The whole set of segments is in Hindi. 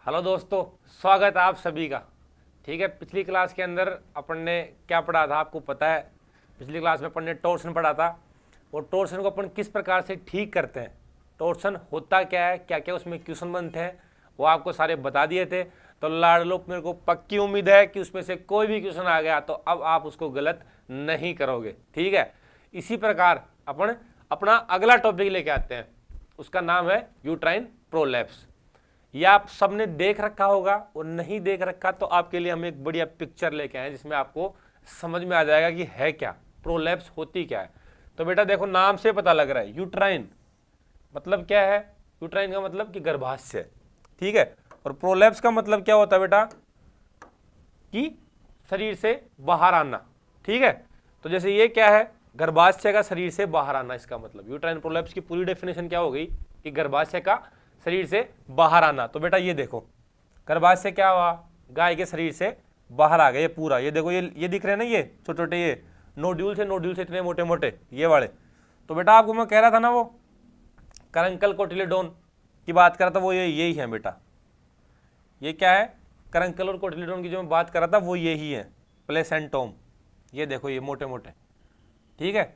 हेलो दोस्तों, स्वागत है आप सभी का। ठीक है, पिछली क्लास के अंदर अपन ने क्या पढ़ा था आपको पता है। पिछली क्लास में अपन ने टॉर्सन पढ़ा था। वो टॉर्सन को अपन किस प्रकार से ठीक करते हैं, टॉर्सन होता क्या है, क्या क्या उसमें क्वेश्चन बनते हैं, वो आपको सारे बता दिए थे। तो लाडलो, मेरे को पक्की उम्मीद है कि उसमें से कोई भी क्वेश्चन आ गया तो अब आप उसको गलत नहीं करोगे। ठीक है, इसी प्रकार अपन अपना अगला टॉपिक लेके आते हैं। उसका नाम है यूट्राइन प्रोलैप्स। ये आप सबने देख रखा होगा, और नहीं देख रखा तो आपके लिए हम एक बढ़िया पिक्चर लेके आए जिसमें आपको समझ में आ जाएगा कि है क्या, प्रोलैप्स होती क्या है। तो बेटा देखो, नाम से पता लग रहा है यूट्राइन मतलब क्या है। यूट्राइन का मतलब कि गर्भाशय। ठीक है, और प्रोलैप्स का मतलब क्या होता है बेटा, कि शरीर से बाहर आना। ठीक है, तो जैसे ये क्या है, गर्भाशय का शरीर से बाहर आना। इसका मतलब यूट्राइन प्रोलैप्स की पूरी डेफिनेशन क्या हो गई कि गर्भाशय का शरीर से बाहर आना। तो बेटा ये देखो, गर्भाशय क्या हुआ, गाय के शरीर से बाहर आ गया ये पूरा। ये देखो, ये दिख रहे हैं ना, ये छोटे छोटे ये नोड्यूल से इतने मोटे मोटे ये वाले। तो बेटा आपको मैं कह रहा था ना, वो करंकल कोटिलेडोन की बात कर रहा था, वो यही है बेटा। ये क्या है, करंकल और कोटिलेडोन की जो मैं बात कर रहा था वो यही है, प्लेसेंटोम। ये देखो ये मोटे मोटे। ठीक है,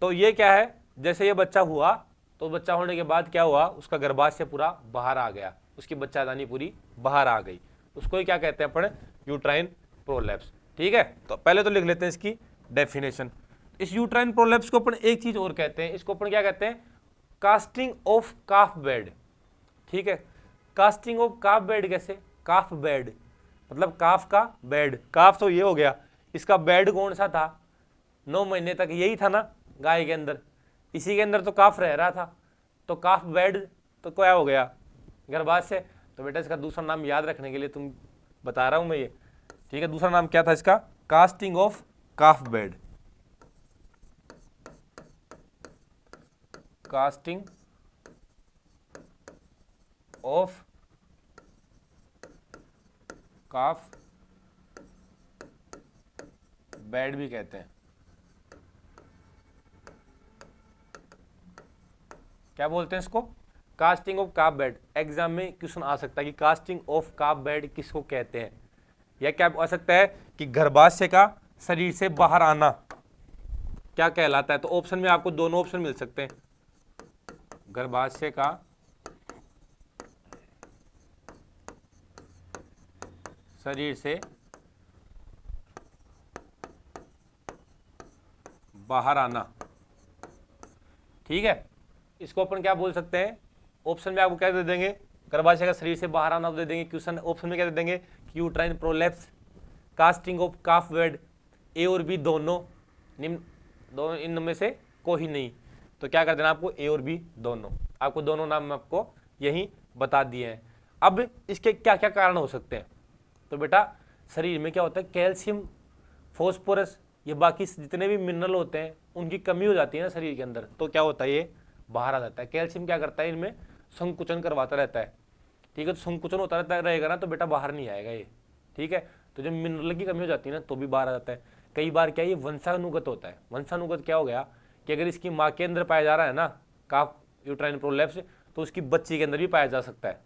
तो ये क्या है, जैसे ये बच्चा हुआ तो बच्चा होने के बाद क्या हुआ, उसका गर्भाशय पूरा बाहर आ गया, उसकी बच्चादानी पूरी बाहर आ गई। उसको ही क्या कहते हैं अपन, यूट्राइन प्रोलैप्स। ठीक है, तो पहले तो लिख लेते हैं इसकी डेफिनेशन। इस यूट्राइन प्रोलैप्स को अपन एक चीज और कहते हैं, इसको अपन क्या कहते हैं, कास्टिंग ऑफ काफ बेड। ठीक है, कास्टिंग ऑफ काफ बेड कैसे, काफ बेड मतलब काफ का बेड। काफ तो ये हो गया, इसका बेड कौन सा था, 9 महीने तक यही था ना गाय के अंदर, इसी के अंदर तो काफ रह रहा था। तो काफ बेड तो क्या हो गया, गर्भाशय। तो बेटा इसका दूसरा नाम याद रखने के लिए तुम बता रहा हूं मैं ये। ठीक है, दूसरा नाम क्या था इसका, casting of calf bed. Casting of calf bed भी कहते हैं। क्या बोलते हैं इसको, casting of calf bed. Exam में क्वेश्चन आ सकता है कि कास्टिंग ऑफ काफ बेड किसको कहते हैं, या क्या आ सकता है कि गर्भाशय का शरीर से बाहर आना क्या कहलाता है। तो ऑप्शन में आपको दोनों ऑप्शन मिल सकते हैं, गर्भाशय का शरीर से बाहर आना। ठीक है, इसको अपन क्या बोल सकते हैं, ऑप्शन में आपको क्या दे देंगे, गर्भाशय का शरीर से बाहर आना दे देंगे। क्वेश्चन ऑप्शन में क्या दे देंगे कि uterine prolapse, casting of calf bed. A और बी दोनों, दोनों इन में से कोई नहीं। तो क्या कर देना आपको, ए और बी दोनों। आपको दोनों नाम मैं आपको यही बता दिए हैं। अब इसके क्या क्या कारण हो सकते हैं। तो बेटा शरीर में क्या होता है, कैल्शियम, फॉस्फोरस, ये बाकी जितने भी मिनरल होते हैं उनकी कमी हो जाती है ना शरीर के अंदर, तो क्या होता है ये बाहर आ जाता है। कैल्शियम क्या करता है, इनमें संकुचन करवाता रहता है। ठीक है, तो संकुचन होता रहता रहेगा ना, तो बेटा बाहर नहीं आएगा ये। ठीक है, तो जब मिनरल की कमी हो जाती है ना तो भी बाहर आ जाता है। कई बार क्या ये वंशानुगत होता है। वंशानुगत क्या हो गया कि अगर इसकी माँ के अंदर पाया जा रहा है ना काफ यूट्राइन प्रोलैप्स, तो उसकी बच्ची के अंदर भी पाया जा सकता है।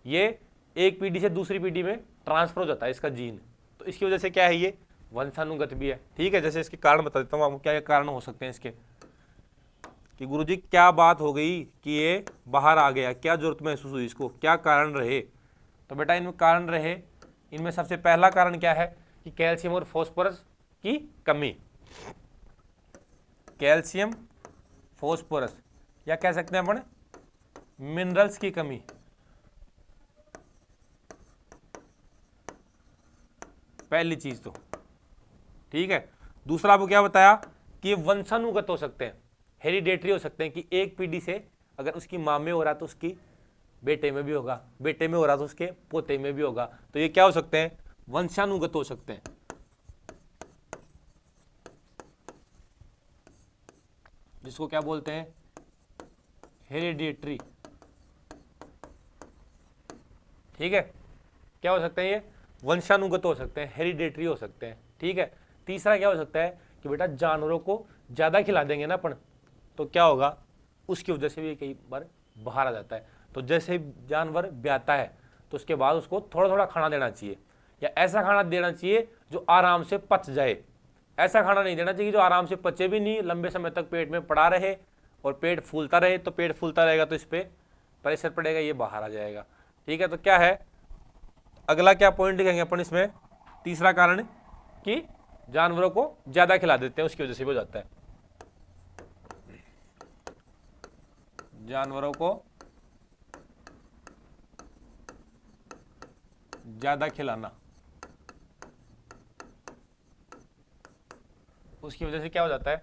ये एक पीढ़ी से दूसरी पीढ़ी में ट्रांसफर हो जाता है इसका जीन, तो इसकी वजह से क्या है, ये वंशानुगत भी है। ठीक है, जैसे इसके कारण बता देता हूँ आपको, क्या कारण हो सकते हैं इसके, कि गुरुजी क्या बात हो गई कि ये बाहर आ गया, क्या जरूरत महसूस हुई इसको, क्या कारण रहे। तो बेटा इनमें कारण रहे, इनमें सबसे पहला कारण क्या है कि कैल्शियम और फॉस्फोरस की कमी। कैल्शियम, फॉस्फोरस, या कह सकते हैं अपन मिनरल्स की कमी। पहली चीज तो ठीक है। दूसरा आपको क्या बताया कि वंशानुगत हो सकते हैं, हेरिडेटरी हो सकते हैं, कि एक पीढ़ी से अगर उसकी माँ में हो रहा तो उसकी बेटे में भी होगा, बेटे में हो रहा तो उसके पोते में भी होगा। तो ये क्या हो सकते हैं, वंशानुगत हो सकते हैं, जिसको क्या बोलते हैं, हेरिडेटरी। ठीक है, क्या हो सकते हैं ये, वंशानुगत हो सकते हैं, हेरिडेटरी हो सकते हैं। ठीक है, तीसरा क्या हो सकता है कि बेटा जानवरों को ज्यादा खिला देंगे ना अपन, तो क्या होगा, उसकी वजह से भी कई बार बाहर आ जाता है। तो जैसे जानवर ब्याता है तो उसके बाद उसको थोड़ा थोड़ा खाना देना चाहिए, या ऐसा खाना देना चाहिए जो आराम से पच जाए। ऐसा खाना नहीं देना चाहिए जो आराम से पचे भी नहीं, लंबे समय तक पेट में पड़ा रहे और पेट फूलता रहे। तो पेट फूलता रहेगा तो इस पर प्रेशर पड़ेगा, ये बाहर आ जाएगा। ठीक है, तो क्या है अगला क्या पॉइंट लिखेंगे अपन इसमें, तीसरा कारण कि जानवरों को ज्यादा खिला देते हैं, उसकी वजह से भी हो जाता है। जानवरों को ज्यादा खिलाना, उसकी वजह से क्या हो जाता है,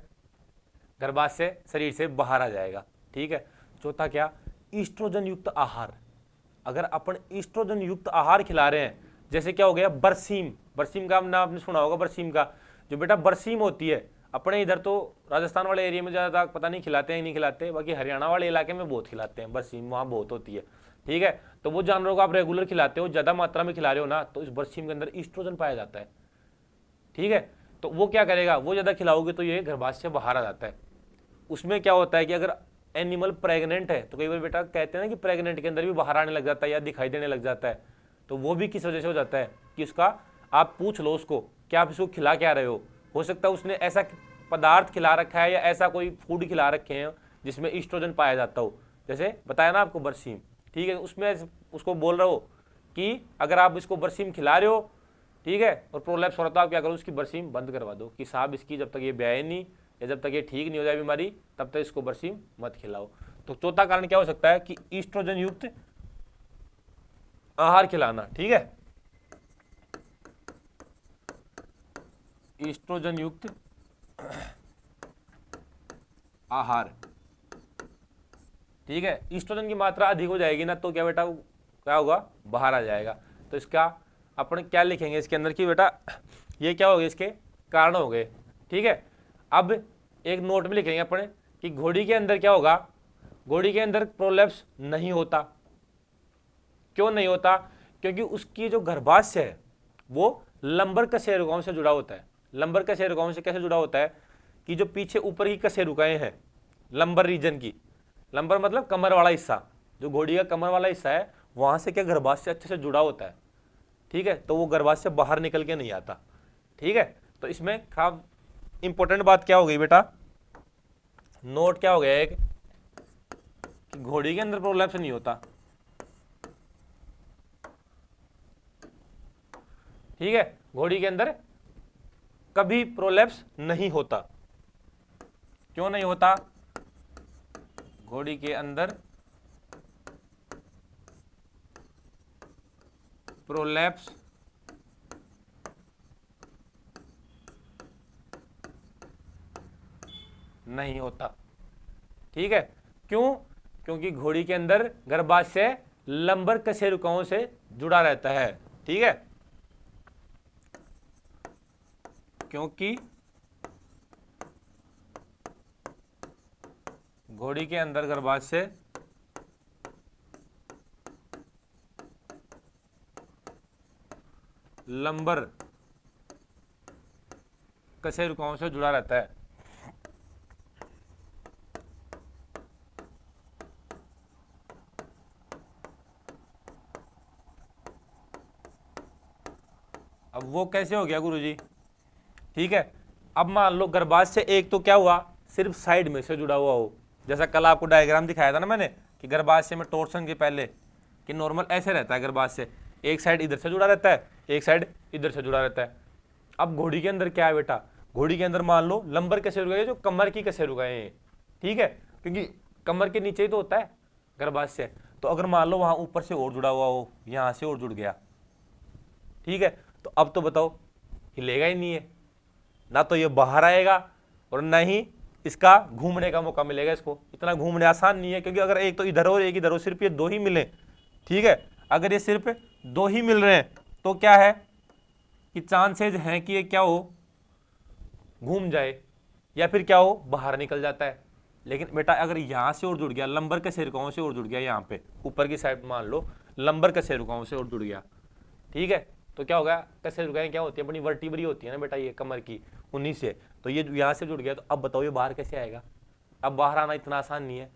गर्भाशय शरीर से बाहर आ जाएगा। ठीक है, चौथा क्या, ईस्ट्रोजन युक्त आहार। अगर अपन ईस्ट्रोजन युक्त आहार खिला रहे हैं, जैसे क्या हो गया बरसीम, बरसीम का नाम आपने सुना होगा, बरसीम का जो बेटा बरसीम होती है, अपने इधर तो राजस्थान वाले एरिया में ज़्यादा पता नहीं खिलाते हैं नहीं खिलाते, बाकी हरियाणा वाले इलाके में बहुत खिलाते हैं बरसीम, वहाँ बहुत होती है। ठीक है, तो वो जानवरों को आप रेगुलर खिलाते हो, ज़्यादा मात्रा में खिला रहे हो ना, तो इस बरसीम के अंदर ईस्ट्रोजन पाया जाता है। ठीक है, तो वो क्या करेगा, वो ज़्यादा खिलाओगे तो ये गर्भाशय से बाहर आ जाता है। उसमें क्या होता है कि अगर एनिमल प्रेग्नेंट है, तो कई बार बेटा कहते हैं ना कि प्रेग्नेंट के अंदर भी बाहर आने लग जाता है या दिखाई देने लग जाता है, तो वो भी किस वजह से हो जाता है कि उसका, आप पूछ लो उसको कि आप इसको खिला क्या रहे हो सकता है उसने ऐसा पदार्थ खिला रखा है या ऐसा कोई फूड खिला रखे हैं जिसमें ईस्ट्रोजन पाया जाता हो, जैसे बताया ना आपको बरसीम। ठीक है, उसमें उसको बोल रहे हो कि अगर आप इसको बरसीम खिला रहे हो, ठीक है, और प्रोलैप्स हो रहा, तो आप क्या करो, उसकी बरसीम बंद करवा दो कि साहब इसकी जब तक ये ब्याए नहीं या जब तक ये ठीक नहीं हो जाए बीमारी, तब तक इसको बरसीम मत खिलाओ। तो चौथा कारण क्या हो सकता है कि ईस्ट्रोजन युक्त आहार खिलाना। ठीक है, ईस्ट्रोजन युक्त आहार। ठीक है, ईस्ट्रोजन की मात्रा अधिक हो जाएगी ना, तो क्या बेटा क्या होगा, बाहर आ जाएगा। तो इसका अपन क्या लिखेंगे इसके अंदर कि बेटा ये क्या हो गए, इसके कारण हो गए। ठीक है, अब एक नोट में लिखेंगे अपन कि घोड़ी के अंदर क्या होगा, घोड़ी के अंदर प्रोलैप्स नहीं होता। क्यों नहीं होता, क्योंकि उसकी जो गर्भाशय है वो लंबर कशेरुकाओं से जुड़ा होता है। लंबर कशेरुकाओं से कैसे जुड़ा होता है कि जो पीछे ऊपर की कशेरुकाएं हैं लंबर रीजन की, लंबर मतलब कमर वाला हिस्सा, जो घोड़ी का कमर वाला हिस्सा है, वहां से क्या गर्भाशय अच्छे से जुड़ा होता है। ठीक है, तो वो गर्भाशय बाहर निकल के नहीं आता। ठीक है, तो इसमें खास इंपॉर्टेंट बात क्या हो गई बेटा, नोट क्या हो गया एक कि घोड़ी के अंदर प्रोलैप्स नहीं होता। ठीक है, घोड़ी के अंदर कभी प्रोलैप्स नहीं होता। क्यों नहीं होता, घोड़ी के अंदर प्रोलैप्स नहीं होता। ठीक है, क्यों, क्योंकि घोड़ी के अंदर गर्भाशय लंबर कशेरुकाओं से जुड़ा रहता है। ठीक है, क्योंकि घोड़ी के अंदर गर्भाशय लंबर कशेरुकाओं से जुड़ा रहता है। अब वो कैसे हो गया गुरुजी, ठीक है, अब मान लो गर्भाशय एक तो क्या हुआ, सिर्फ साइड में से जुड़ा हुआ हो, जैसा कल आपको डायग्राम दिखाया था ना मैंने कि गर्भाशय में टोर्सन के पहले कि नॉर्मल ऐसे रहता है गर्भाशय, एक साइड इधर से जुड़ा रहता है, एक साइड इधर से जुड़ा रहता है। अब घोड़ी के अंदर क्या है बेटा, घोड़ी के अंदर मान लो लंबर कशेरुकाएं जो कमर की कशेरुकाएं हैं। ठीक है, क्योंकि कमर के नीचे ही तो होता है गर्भाशय, तो अगर मान लो वहां ऊपर से और जुड़ा हुआ हो, यहां से और जुड़ गया, ठीक है, तो अब तो बताओ हिलेगा ही नहीं है, ना तो ये बाहर आएगा और ना ही इसका घूमने का मौका मिलेगा। इसको इतना घूमने आसान नहीं है, क्योंकि अगर एक तो इधर हो एक इधर हो, सिर्फ ये दो ही मिले, ठीक है, अगर ये सिर्फ दो ही मिल रहे हैं तो क्या है कि चांसेज हैं कि ये क्या हो, घूम जाए या फिर क्या हो, बाहर निकल जाता है। लेकिन बेटा अगर यहां से और जुड़ गया, लंबर के कशेरुकाओं से और जुड़ गया, यहाँ पे ऊपर की साइड मान लो लंबर के कशेरुकाओं से और जुड़ गया, ठीक है, तो क्या होगा, कशेरुकाएं क्या होती है, अपनी वर्टिब्री होती है ना बेटा ये कमर की, उन्हीं से, तो ये यहाँ से जुड़ गया, तो अब बताओ ये बाहर कैसे आएगा। अब बाहर आना इतना आसान नहीं है,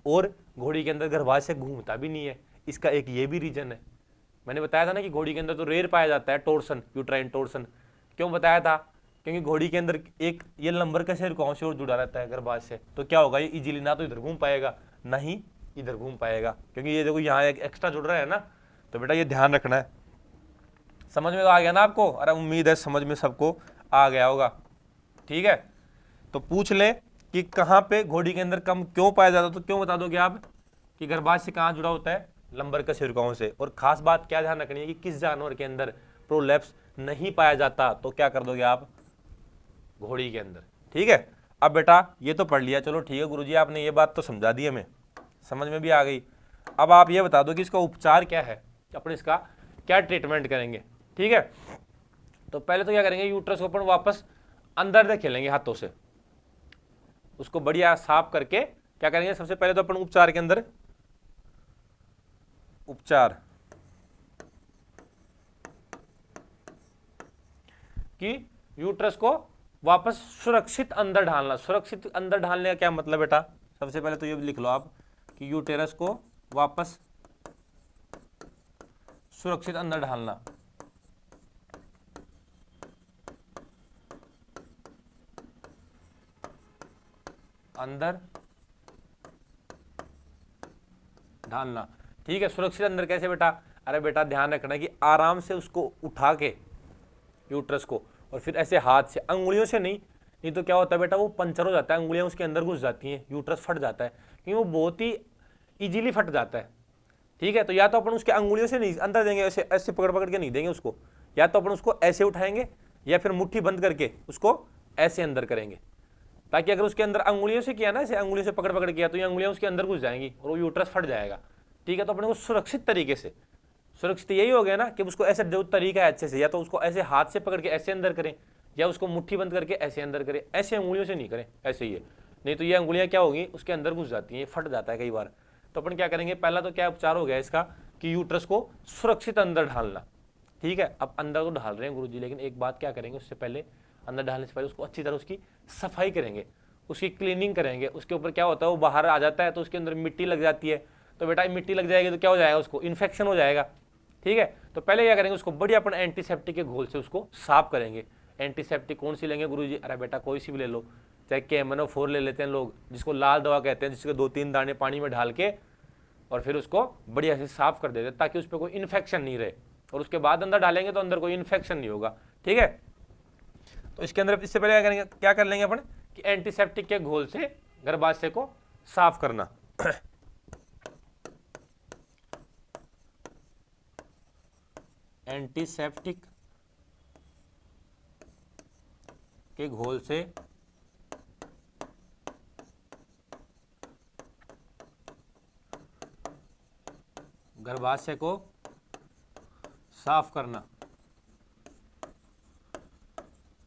और घोड़ी के अंदर गर्भाशय घूमता भी नहीं है, इसका एक ये भी रीजन है। मैंने बताया था ना कि घोड़ी के अंदर तो रेयर पाया जाता है टोर्सन, यूट्राइन टोर्सन। क्यों बताया था? क्योंकि घोड़ी के अंदर एक ये लंबर का शेर कौन से और जुड़ा रहता है गर्भाशय से, तो क्या होगा, ये इजीली ना तो इधर घूम पाएगा ना ही इधर घूम पाएगा, क्योंकि ये देखो यहाँ एक एक्स्ट्रा जुड़ रहा है ना। तो बेटा ये ध्यान रखना है। समझ में तो आ गया ना आपको? अरे उम्मीद है समझ में सबको आ गया होगा। ठीक है, तो पूछ ले कि कहाँ पे घोड़ी के अंदर कम क्यों पाया जाता है, तो क्यों बता दोगे आप कि गर्भाशय कहाँ जुड़ा होता है, लंबर का सिरकाओं से। और खास बात क्या ध्यान रखनी है कि किस जानवर के अंदर प्रोलैप्स नहीं पाया जाता, तो क्या कर दोगे आप, घोड़ी के अंदर। ठीक है, अब बेटा ये तो पढ़ लिया, चलो ठीक है गुरुजी आपने ये बात तो समझा दी, हमें समझ में भी आ गई। अब आप ये बता दो कि इसका उपचार क्या है, अपन इसका क्या ट्रीटमेंट करेंगे। ठीक है, तो पहले तो क्या करेंगे, यूट्रस को अपन वापस अंदर से खेलेंगे हाथों से, उसको बढ़िया साफ करके क्या करेंगे, सबसे पहले तो अपन उपचार के अंदर, उपचार कि यूट्रस को वापस सुरक्षित अंदर ढालना। सुरक्षित अंदर ढालने का क्या मतलब बेटा, सबसे पहले तो ये लिख लो आप कि यूटेरस को वापस सुरक्षित अंदर ढालना। अंदर ढालना, ठीक है। सुरक्षित अंदर कैसे बेटा, अरे बेटा ध्यान रखना कि आराम से उसको उठा के यूट्रस को, और फिर ऐसे हाथ से, अंगुलियों से नहीं तो क्या होता है बेटा, वो पंचर हो जाता है, अंगुलियां उसके अंदर घुस जाती हैं, यूट्रस फट जाता है, क्योंकि वो बहुत ही इजीली फट जाता है। ठीक है, तो या तो अपन उसके अंगुलियों से नहीं अंदर देंगे, ऐसे ऐसे पकड़ पकड़ के नहीं देंगे उसको, या तो अपन उसको ऐसे उठाएंगे या फिर मुट्ठी बंद करके उसको ऐसे अंदर करेंगे, ताकि अगर उसके अंदर अंगुलियों से किया ना, ऐसे अंगुलियों से पकड़ पकड़ किया, तो ये अंगुलियां उसके अंदर घुस जाएंगी और वो यूट्रस फट जाएगा। ठीक है, तो अपने को सुरक्षित तरीके से, सुरक्षित यही हो गया ना कि उसको ऐसे जो तरीका है अच्छे से, या तो उसको ऐसे हाथ से पकड़ के ऐसे अंदर करें, या उसको मुट्ठी बंद करके ऐसे अंदर करें, ऐसे अंगुलियों से नहीं करें, ऐसे ही है, नहीं तो ये अंगुलियां क्या होगी, उसके अंदर घुस जाती हैं, ये फट जाता है कई बार। तो अपन क्या करेंगे, पहला तो क्या उपचार हो गया इसका कि यूट्रस को सुरक्षित अंदर ढालना। ठीक है, अब अंदर तो ढाल रहे हैं गुरुजी, लेकिन एक बात क्या करेंगे, उससे पहले अंदर ढालने से पहले उसको अच्छी तरह उसकी सफाई करेंगे, उसकी क्लीनिंग करेंगे। उसके ऊपर क्या होता है, वो बाहर आ जाता है तो उसके अंदर मिट्टी लग जाती है, तो बेटा मिट्टी लग जाएगी तो क्या हो जाएगा, उसको इन्फेक्शन हो जाएगा। ठीक है, तो पहले क्या करेंगे, उसको बढ़िया अपन एंटीसेप्टिक के घोल से उसको साफ करेंगे। एंटीसेप्टिक कौन सी लेंगे गुरुजी, अरे बेटा कोई सी भी ले लो, चाहे KMNO4 ले लेते हैं लोग, जिसको लाल दवा कहते हैं, जिसके 2-3 दाने पानी में ढाल के और फिर उसको बढ़िया से साफ कर देते हैं, ताकि उस पर कोई इन्फेक्शन नहीं रहे, और उसके बाद अंदर डालेंगे तो अंदर कोई इन्फेक्शन नहीं होगा। ठीक है, तो इसके अंदर इससे पहले क्या करेंगे, क्या कर लेंगे अपन कि एंटीसेप्टिक के घोल से गर्भाशय को साफ करना। एंटीसेप्टिक के घोल से गर्भाशय को साफ करना।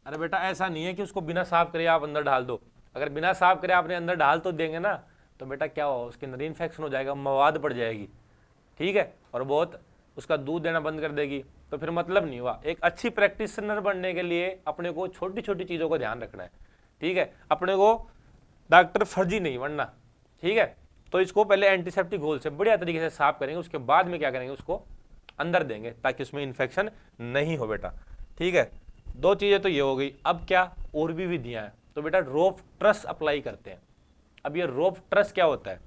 अरे बेटा ऐसा नहीं है कि उसको बिना साफ करे आप अंदर डाल दो, अगर बिना साफ करे आपने अंदर डाल तो देंगे ना, तो बेटा क्या हो, उसके अंदर इन्फेक्शन हो जाएगा, मवाद पड़ जाएगी। ठीक है, और बहुत उसका दूध देना बंद कर देगी, तो फिर मतलब नहीं हुआ। एक अच्छी प्रैक्टिशनर बनने के लिए अपने को छोटी छोटी चीज़ों का ध्यान रखना है। ठीक है, अपने को डॉक्टर फर्जी नहीं बनना। ठीक है, तो इसको पहले एंटीसेप्टिक घोल से बढ़िया तरीके से साफ करेंगे, उसके बाद में क्या करेंगे, उसको अंदर देंगे ताकि उसमें इन्फेक्शन नहीं हो बेटा। ठीक है, 2 चीज़ें तो ये हो गई। अब क्या और भी विधियां हैं, तो बेटा रोप ट्रस अप्लाई करते हैं। अब ये रोप ट्रस क्या होता है,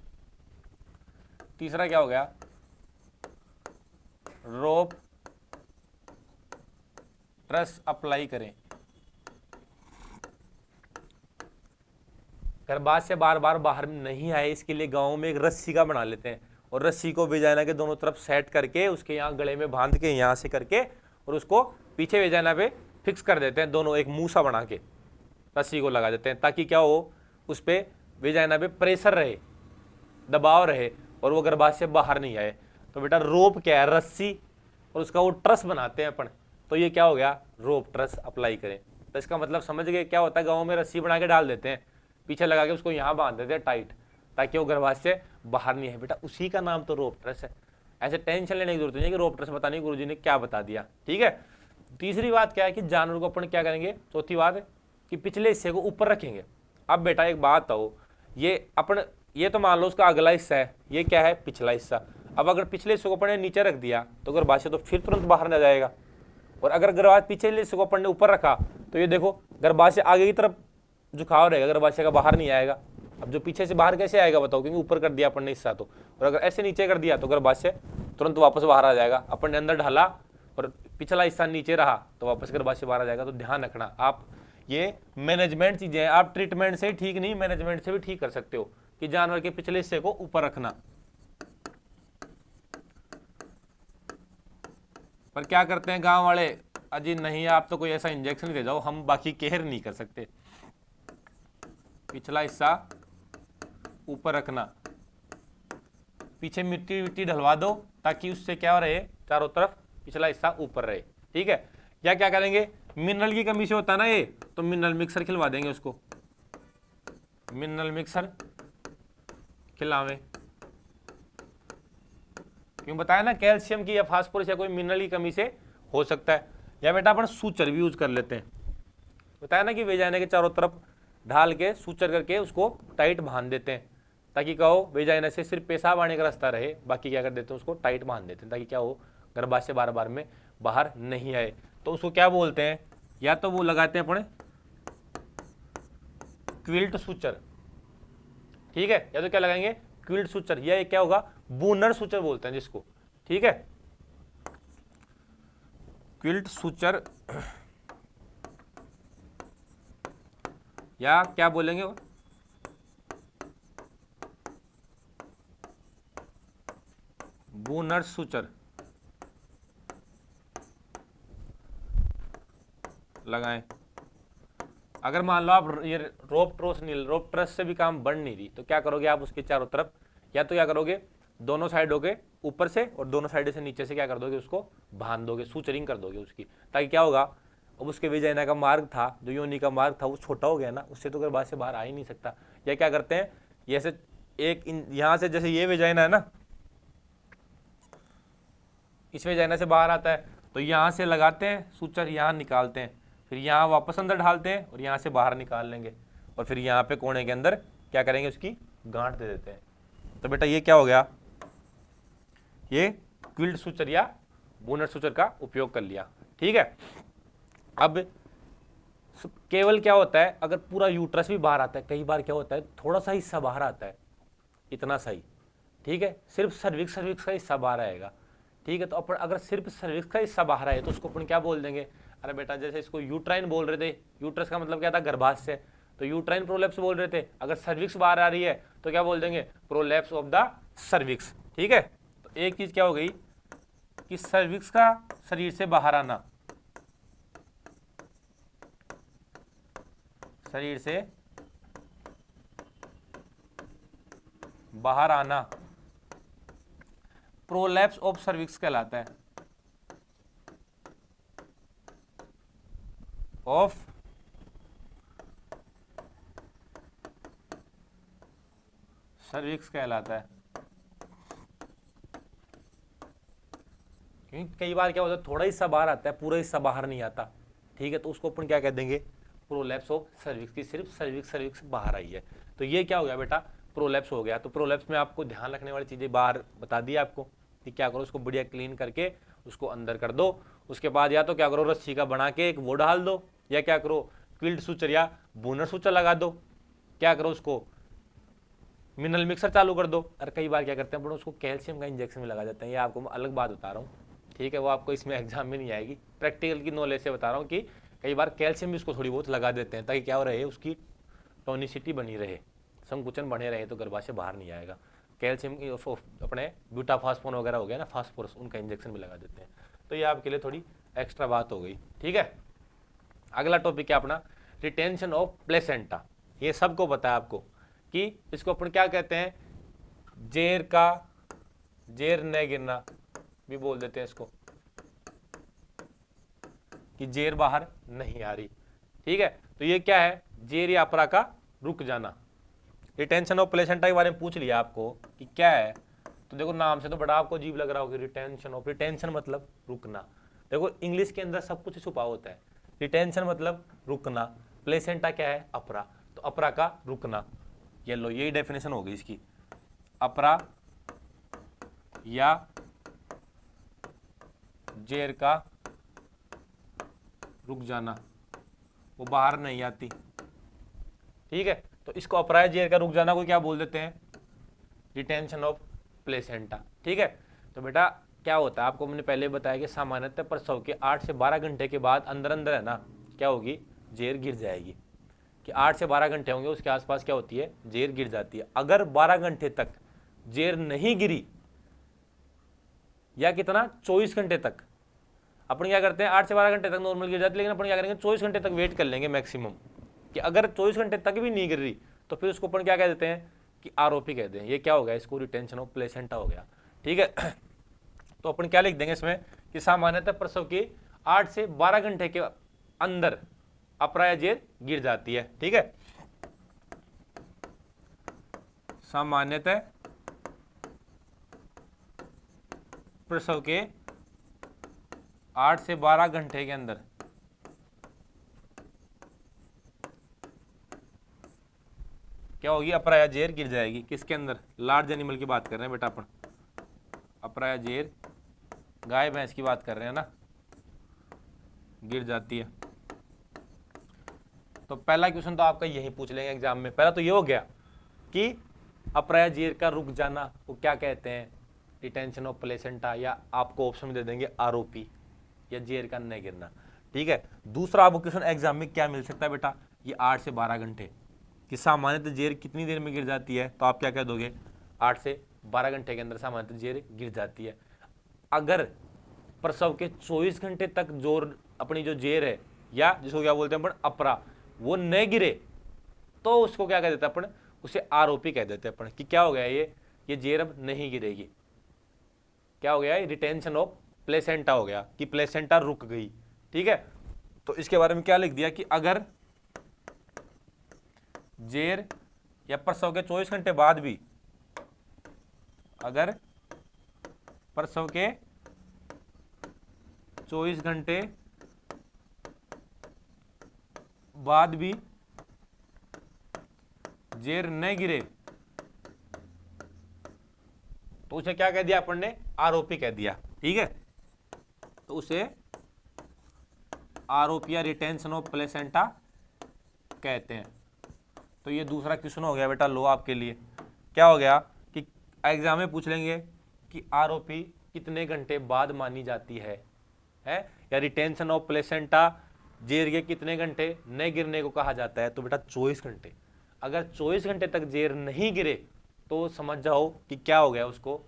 तीसरा क्या हो गया, रोप ट्रस अप्लाई करें। गर्भाशय से बार बार बाहर नहीं आए, इसके लिए गाँव में एक रस्सी का बना लेते हैं, और रस्सी को वेजाइना के दोनों तरफ सेट करके उसके यहाँ गले में बांध के यहाँ से करके, और उसको पीछे वेजाइना पे फिक्स कर देते हैं, दोनों एक मुंह सा बना के रस्सी को लगा देते हैं, ताकि क्या हो, उस पर वेजाइना पे प्रेशर रहे, दबाव रहे, और वो गर्भाशय से बाहर नहीं आए। तो बेटा रोप क्या है, रस्सी, और उसका वो ट्रस बनाते हैं अपन, तो ये क्या हो गया, रोप ट्रस अप्लाई करें। तो इसका मतलब समझ गए क्या होता है, गाँव में रस्सी बना के डाल देते हैं, पीछे लगा के उसको यहाँ बांध देते हैं टाइट, ताकि वो गर्भाशय से बाहर नहीं है। बेटा उसी का नाम तो रोप ट्रस है, ऐसे टेंशन लेने की जरूरत नहीं है कि रोप ट्रस पता नहीं गुरुजी ने क्या बता दिया। ठीक है, तीसरी बात क्या है कि जानवर को अपन क्या करेंगे, चौथी बात है कि पिछले हिस्से को ऊपर रखेंगे। अब बेटा एक बात हो, ये अपन, ये तो मान लो उसका अगला हिस्सा है, ये क्या है, पिछला हिस्सा। अब अगर पिछले हिस्से को अपन ने नीचे रख दिया तो गर्भाशय तो फिर तुरंत बाहर न जाएगा, और अगर गर्भाशय पिछले हिस्से को अपन ने ऊपर रखा तो ये देखो गर्भाशय आगे की तरफ झुकाव रहेगा, गर्भाशय का बाहर नहीं आएगा। अब जो पीछे से बाहर कैसे आएगा बताओ, क्योंकि ऊपर कर दिया अपन ने हिस्सा तो, और अगर ऐसे नीचे कर दिया तो गर्भाशय तुरंत वापस बाहर आ जाएगा। अपन ने अंदर ढाला और पिछला हिस्सा नीचे रहा तो वापस गर्भाशय बाहर आ जाएगा। तो ध्यान रखना आप, ये मैनेजमेंट चीजें हैं, आप ट्रीटमेंट से ठीक नहीं मैनेजमेंट से भी ठीक कर सकते हो कि जानवर के पिछले हिस्से को ऊपर रखना। पर क्या करते हैं गांव वाले, अजी नहीं आप तो कोई ऐसा इंजेक्शन दे जाओ, हम बाकी केयर नहीं कर सकते। पिछला हिस्सा ऊपर रखना, पीछे मिट्टी विट्टी ढलवा दो ताकि उससे क्या रहे, चारों तरफ पिछला हिस्सा ऊपर रहे। ठीक है, या क्या करेंगे, मिनरल की कमी से होता है ना ये, तो मिनरल मिक्सर खिलवा देंगे उसको, मिनरल मिक्सर खिलावे। क्यों बताया ना, कैल्शियम की या फास्फोरस या कोई मिनरल की कमी से हो सकता है। या बेटा अपन सूचर भी यूज कर लेते हैं, बताया ना कि वेजाइना के चारों तरफ ढाल के सूचर करके उसको टाइट बांध देते हैं ताकि क्या हो, वेजाइना से सिर्फ पेशाब आने का रास्ता रहे, बाकी क्या कर देते हैं उसको टाइट बांध देते हैं ताकि क्या हो, गर्भाशय बार बार में बाहर नहीं आए। तो उसको क्या बोलते हैं, या तो वो लगाते हैं अपने क्विल्ट सूचर, ठीक है, या तो क्या लगाएंगे क्विल्ट सूचर, या ये क्या होगा बूनर सूचर बोलते हैं जिसको। ठीक है, क्विल्ट सूचर या क्या बोलेंगे वो, बूनर सूचर लगाएं। अगर मान लो आप ये रोप ट्रस से भी काम बढ़ नहीं रही तो क्या करोगे आप, उसके चारों तरफ या तो क्या करोगे, दोनों साइडों के ऊपर से और दोनों साइड से नीचे से क्या कर दोगे, उसको बांध दोगे, सूचरिंग कर दोगे उसकी, ताकि क्या होगा, अब उसके वेजाइना का मार्ग था, जो योनि का मार्ग था वो छोटा हो गया ना, उससे तो गर्भाशय बाहर आ ही नहीं सकता। या क्या करते हैं, जैसे एक यहां से जैसे ये वेजाइना है ना, इस वेजाइना से बाहर आता है तो यहां से लगाते हैं सूचर, यहां निकालते हैं, फिर यहाँ वापस अंदर ढालते हैं और यहाँ से बाहर निकाल लेंगे, और फिर यहाँ पे कोने के अंदर क्या करेंगे, उसकी गांठ दे देते हैं। तो बेटा ये क्या हो गया, ये क्विल्ट सूचर या बूनर सूचर का उपयोग कर लिया। ठीक है, अब केवल क्या होता है, अगर पूरा यूट्रस भी बाहर आता है, कई बार क्या होता है थोड़ा सा हिस्सा बाहर आता है, इतना सही, ठीक है, सिर्फ सर्विक्स का हिस्सा बाहर आएगा। ठीक है, तो अपन अगर सिर्फ सर्विक्स का हिस्सा बाहर आए तो उसको अपन क्या बोल देंगे, अरे बेटा जैसे इसको यूट्राइन बोल रहे थे, यूट्रस का मतलब क्या था, गर्भाशय, तो यूट्राइन प्रोलैप्स बोल रहे थे। अगर सर्विक्स बाहर आ रही है तो क्या बोल देंगे, प्रोलैप्स ऑफ द सर्विक्स। ठीक है, तो एक चीज क्या हो गई कि सर्विक्स का शरीर से बाहर आना, शरीर से बाहर आना प्रोलैप्स ऑफ सर्विक्स कहलाता है, ऑफ सर्विक्स कहलाता है। क्योंकि कई बार क्या होता है थोड़ा हिस्सा बाहर आता है, पूरा हिस्सा बाहर नहीं आता। ठीक है, तो उसको अपन क्या कह देंगे, प्रोलैप्स ऑफ सर्विक्स की सिर्फ सर्विक्स बाहर आई है। तो ये क्या हो गया बेटा, प्रोलैप्स हो गया। तो प्रोलैप्स में आपको ध्यान रखने वाली चीजें बाहर बता दी आपको कि क्या करो, उसको बढ़िया क्लीन करके उसको अंदर कर दो। उसके बाद या तो क्या करो, रस्सी का बना के एक वो डाल दो, या क्या करो क्विल्ट सूचर या बूनर सूचर लगा दो, क्या करो उसको मिनरल मिक्सर चालू कर दो। और कई बार क्या करते हैं अपन उसको कैल्शियम का इंजेक्शन भी लगा देते हैं, ये आपको मैं अलग बात बता रहा हूँ। ठीक है, वो आपको इसमें एग्जाम में नहीं आएगी, प्रैक्टिकल की नॉलेज से बता रहा हूँ कि कई बार कैल्शियम भी उसको थोड़ी बहुत लगा देते हैं ताकि क्या हो रहे, उसकी टोनिसिटी बनी रहे, संकुचन बने रहे, तो गर्भाशय बाहर नहीं आएगा। कैल्शियम की अपने ब्यूटाफास्फोन वगैरह हो गया ना, फास्फोरस, उनका इंजेक्शन भी लगा देते हैं। तो ये आपके लिए थोड़ी एक्स्ट्रा बात हो गई। ठीक है, अगला टॉपिक है अपना रिटेंशन ऑफ प्लेसेंटा। ये सबको पता है आपको कि इसको अपन क्या कहते हैं, जेर न गिरना भी बोल देते हैं इसको, कि जेर बाहर नहीं आ रही। ठीक है, तो ये क्या है, जेर या अपरा का रुक जाना। रिटेंशन ऑफ प्लेसेंटा के बारे में पूछ लिया आपको कि क्या है, तो देखो नाम से तो बड़ा आपको अजीब लग रहा होगा, रिटेंशन मतलब रुकना। देखो इंग्लिश के अंदर सब कुछ छुपा होता है। रिटेंशन मतलब रुकना, प्लेसेंटा क्या है, अपरा, तो अपरा का रुकना। ये लो, यही डेफिनेशन हो गई इसकी, अपरा या जेर का रुक जाना, वो बाहर नहीं आती। ठीक है, तो इसको अपराय जेर का रुक जाना को क्या बोल देते हैं? Retention of placenta. ठीक है, तो बेटा क्या होता है, आपको मैंने पहले बताया कि सामान्यतः प्रसव के 8 से 12 घंटे के बाद अंदर अंदर है ना क्या होगी, जेर गिर जाएगी। कि 8 से 12 घंटे होंगे उसके आसपास क्या होती है, जेर गिर जाती है। अगर 12 घंटे तक जेर नहीं गिरी, या कितना 24 घंटे तक, अपन क्या करते हैं 8 से 12 घंटे तक नॉर्मल गिर जाती है, लेकिन अपन क्या करेंगे 24 घंटे तक वेट कर लेंगे मैक्सिमम। कि अगर 24 घंटे तक भी नहीं गिर रही तो फिर उसको अपन क्या कह देते हैं कि आरओपी कहते हैं। ये क्या हो गया, इसको रिटेंशन ऑफ प्लेसेंटा हो गया। ठीक है, तो अपन क्या लिख देंगे इसमें कि सामान्यतः प्रसव के 8 से 12 घंटे के अंदर अपराय जेर गिर जाती है। ठीक है, सामान्यतः प्रसव के 8 से 12 घंटे के अंदर क्या होगी, अपराय जेर गिर जाएगी। किसके अंदर, लार्ज एनिमल की बात कर रहे हैं बेटा अपन, अपराय जेर गाय भैंस की बात कर रहे हैं ना, गिर जाती है। तो पहला क्वेश्चन तो आपका यही पूछ लेंगे एग्जाम में। पहला तो ये हो गया कि अपराय जेर का रुक जाना वो क्या कहते हैं, रिटेंशन ऑफ प्लेसेंटा, या आपको ऑप्शन में दे देंगे आरओपी, या जेर का न गिरना। ठीक है, दूसरा आपको क्वेश्चन एग्जाम में क्या मिल सकता है बेटा, ये 8 से 12 घंटे कि सामान्यतः जेर कितनी देर में गिर जाती है, तो आप क्या कह दोगे 8 से 12 घंटे के अंदर सामान्यतः जेर गिर जाती है। अगर प्रसव के 24 घंटे तक जोर अपनी जो जेर है, या जिसको क्या बोलते हैं अपन अपरा, वो न गिरे तो उसको क्या कह देते हैं अपन, उसे आरओपी कह देते हैं अपन। कि क्या हो गया, ये जेर अब नहीं गिरेगी, क्या हो गया, रिटेंशन ऑफ प्लेसेंटा हो गया, कि प्लेसेंटा रुक गई। ठीक है, तो इसके बारे में क्या लिख दिया कि अगर जेर या प्रसव के 24 घंटे बाद भी, अगर प्रसव के 24 घंटे बाद भी जेर न गिरे तो उसे क्या कह दिया अपन ने, आरओपी कह दिया। ठीक है, तो उसे आरओपी या रिटेंशन ऑफ प्लेसेंटा कहते हैं। तो ये दूसरा क्वेश्चन हो गया बेटा लो आपके लिए। क्या हो गया कि एग्जाम में पूछ लेंगे कि आरओपी कितने घंटे बाद मानी जाती है, या रिटेंशन ऑफ प्लेसेंटा जेर के कितने घंटे न गिरने को कहा जाता है, तो बेटा 24 घंटे। अगर 24 घंटे तक जेर नहीं गिरे तो समझ जाओ कि क्या हो गया उसको,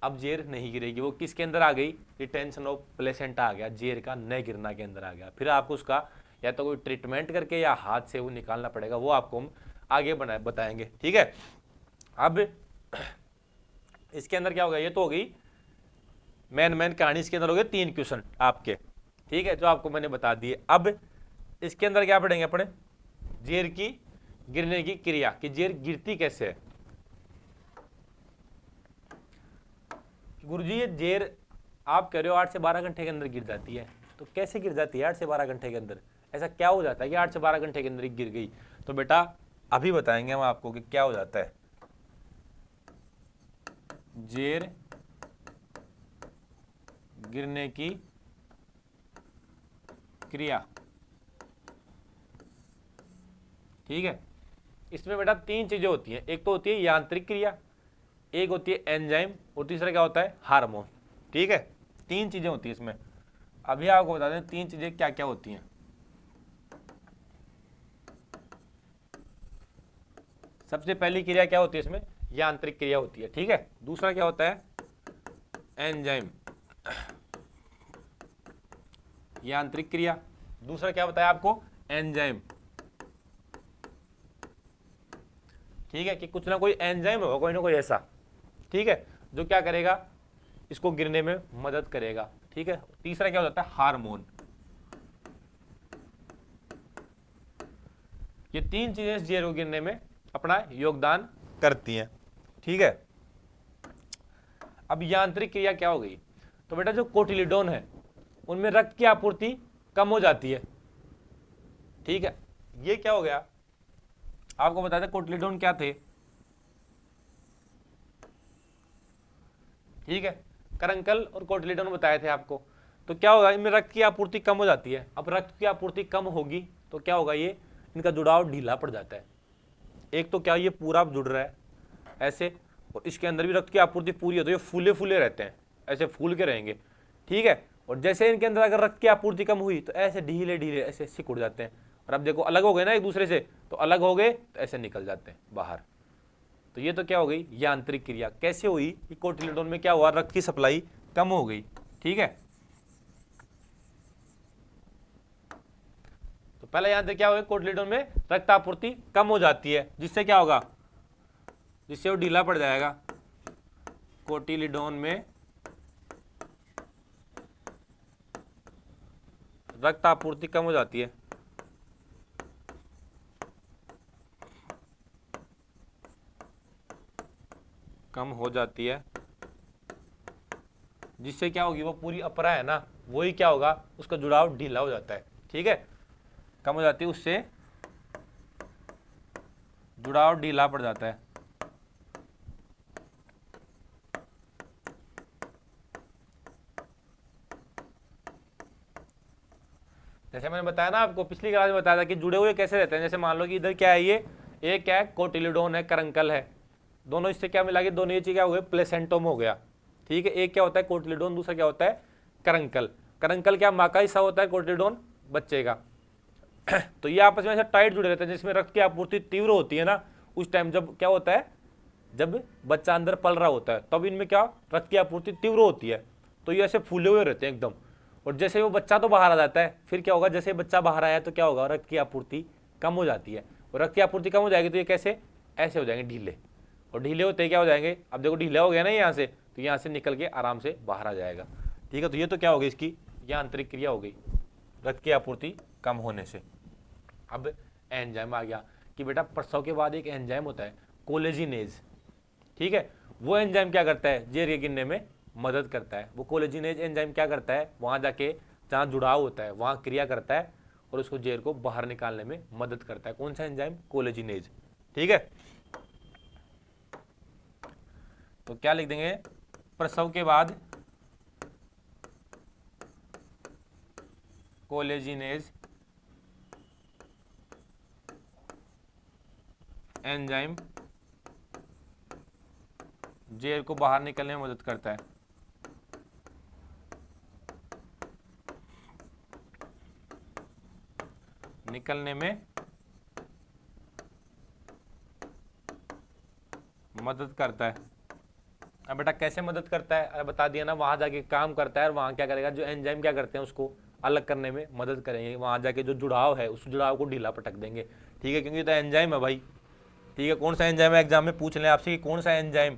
अब जेर नहीं गिरेगी। वो किसके अंदर आ गई, रिटेंशन ऑफ प्लेसेंटा आ गया, जेर का न गिरना के अंदर आ गया। फिर आपको उसका या तो कोई ट्रीटमेंट करके या हाथ से वो निकालना पड़ेगा, वो आपको हम आगे बताएंगे। ठीक है, अब इसके अंदर क्या हो गया, ये तो हो गई मेन कहानी। इसके अंदर हो गए 3 क्वेश्चन आपके, ठीक है, जो आपको मैंने बता दिए। अब इसके अंदर क्या पढ़ेंगे अपने, जेर की गिरने की क्रिया, कि जेर गिरती कैसे है। गुरुजी ये जेर आप कह रहे हो 8 से 12 घंटे के अंदर गिर जाती है, तो कैसे गिर जाती है 8 से 12 घंटे के अंदर, ऐसा क्या हो जाता है कि 8 से 12 घंटे के अंदर गिर गई। तो बेटा अभी बताएंगे हम आपको कि क्या हो जाता है। जेर गिरने की क्रिया, ठीक है, इसमें बेटा 3 चीजें होती हैं। एक तो होती है यांत्रिक क्रिया, एक होती है एंजाइम, और तीसरा क्या होता है, हार्मोन। ठीक है, 3 चीजें होती है इसमें। अभी आपको बता दें 3 चीजें क्या क्या होती हैं। सबसे पहली क्रिया क्या होती है इसमें, यांत्रिक क्रिया होती है। ठीक है, दूसरा क्या होता है, एंजाइम, यांत्रिक क्रिया। दूसरा क्या बताया आपको, एंजाइम। ठीक है, कि कुछ ना कोई एंजाइम होगा, कोई ना कोई ऐसा, ठीक है, जो क्या करेगा, इसको गिरने में मदद करेगा। ठीक है, तीसरा क्या हो जाता है, हार्मोन। ये 3 चीजें इस जेर को गिरने में अपना योगदान करती हैं। ठीक है, अब यांत्रिक क्रिया क्या हो गई, तो बेटा जो कोटिलिडोन है उनमें रक्त की आपूर्ति कम हो जाती है। ठीक है, ये क्या हो गया, आपको बता दें कोटिलिडोन क्या थे, ठीक है, करंकल और कोटिलिडोन बताए थे आपको। तो क्या होगा, इनमें रक्त की आपूर्ति कम हो जाती है। अब रक्त की आपूर्ति कम होगी तो क्या होगा, ये इनका जुड़ाव ढीला पड़ जाता है। एक तो क्या ये पूरा जुड़ रहा है ऐसे, और इसके अंदर भी रक्त की आपूर्ति पूरी है तो ये फूले फूले रहते हैं, ऐसे फूल के रहेंगे। ठीक है, और जैसे इनके अंदर अगर रक्त की आपूर्ति कम हुई तो ऐसे ढीले ढीले ऐसे सिकुड़ जाते हैं। और अब देखो अलग हो गए ना एक दूसरे से, तो अलग हो गए तो ऐसे निकल जाते हैं बाहर। तो ये तो क्या हो गई, यांत्रिक क्रिया। कैसे हुई कि कोटिलिडोन में क्या हुआ, रक्त की सप्लाई कम हो गई। ठीक है, तो पहला यांत्रिक क्या होगा, कोटिलिडोन में रक्त आपूर्ति कम हो जाती है, जिससे क्या होगा, जिससे वो ढीला पड़ जाएगा। कोटिलिडोन में रक्त आपूर्ति कम हो जाती है। कम हो जाती है, जिससे क्या होगी, वो पूरी अपरा है ना, वही क्या होगा, उसका जुड़ाव ढीला हो जाता है। ठीक है, कम हो जाती है, उससे जुड़ाव ढीला पड़ जाता है। जैसे मैंने बताया ना आपको, पिछली क्लास में बताया था कि जुड़े हुए कैसे रहते हैं। जैसे मान लो कि इधर क्या है, ये एक क्या है, कोटिलिडोन है, करंकल है, दोनों इससे क्या मिला कि दोनों ये चीज क्या हो गए, प्लेसेंटोम हो गया। ठीक है, एक क्या होता है कोटिलिडोन, दूसरा क्या होता है करंकल। करंकल क्या माँ का हिस्सा होता है, कोटिलिडोन बच्चे का। तो ये आपस में ऐसे टाइट जुड़े रहते हैं, जिसमें रक्त की आपूर्ति तीव्र होती है ना, उस टाइम जब क्या होता है, जब बच्चा अंदर पल रहा होता है तब इनमें क्या रक्त की आपूर्ति तीव्र होती है, तो ये ऐसे फूले हुए रहते हैं एकदम। और जैसे वो बच्चा तो बाहर आ जाता है, फिर क्या होगा, जैसे बच्चा बाहर आया तो क्या होगा, रक्त की आपूर्ति कम हो जाती है। और रक्त की आपूर्ति कम हो जाएगी तो ये कैसे, ऐसे हो जाएंगे ढीले, और ढीले होते क्या हो जाएंगे, अब देखो ढीला हो गया ना यहाँ से, तो यहाँ से निकल के आराम से बाहर आ जाएगा। ठीक है, तो ये तो क्या होगी, इसकी यांत्रिक क्रिया हो गई रक्त की आपूर्ति कम होने से। अब एंजाइम आ गया कि बेटा प्रसव के बाद एक एंजाइम होता है कोलेजिनेज। ठीक है, वो एंजाइम क्या करता है, जेर के गिरने में मदद करता है। वो कोलेजिनेज एंजाइम क्या करता है, वहां जाके जहाँ जुड़ाव होता है वहां क्रिया करता है और उसको जेर को बाहर निकालने में मदद करता है। कौन सा एंजाइम, कोलेजिनेज। ठीक है, तो क्या लिख देंगे, प्रसव के बाद कोलेजिनेज एंजाइम जेर को बाहर निकलने में मदद करता है। निकलने में मदद करता है। अब बेटा कैसे मदद करता है, अरे बता दिया ना, वहां जाके काम करता है और वहां क्या करेगा, जो एंजाइम क्या करते हैं उसको अलग करने में मदद करेंगे। वहां जाके जो जुड़ाव है उस जुड़ाव को ढीला पटक देंगे। ठीक है, क्योंकि ये तो एंजाइम है भाई। ठीक है, कौन सा एंजाइम है, एग्जाम में पूछ लें आपसे कि कौन सा एंजाइम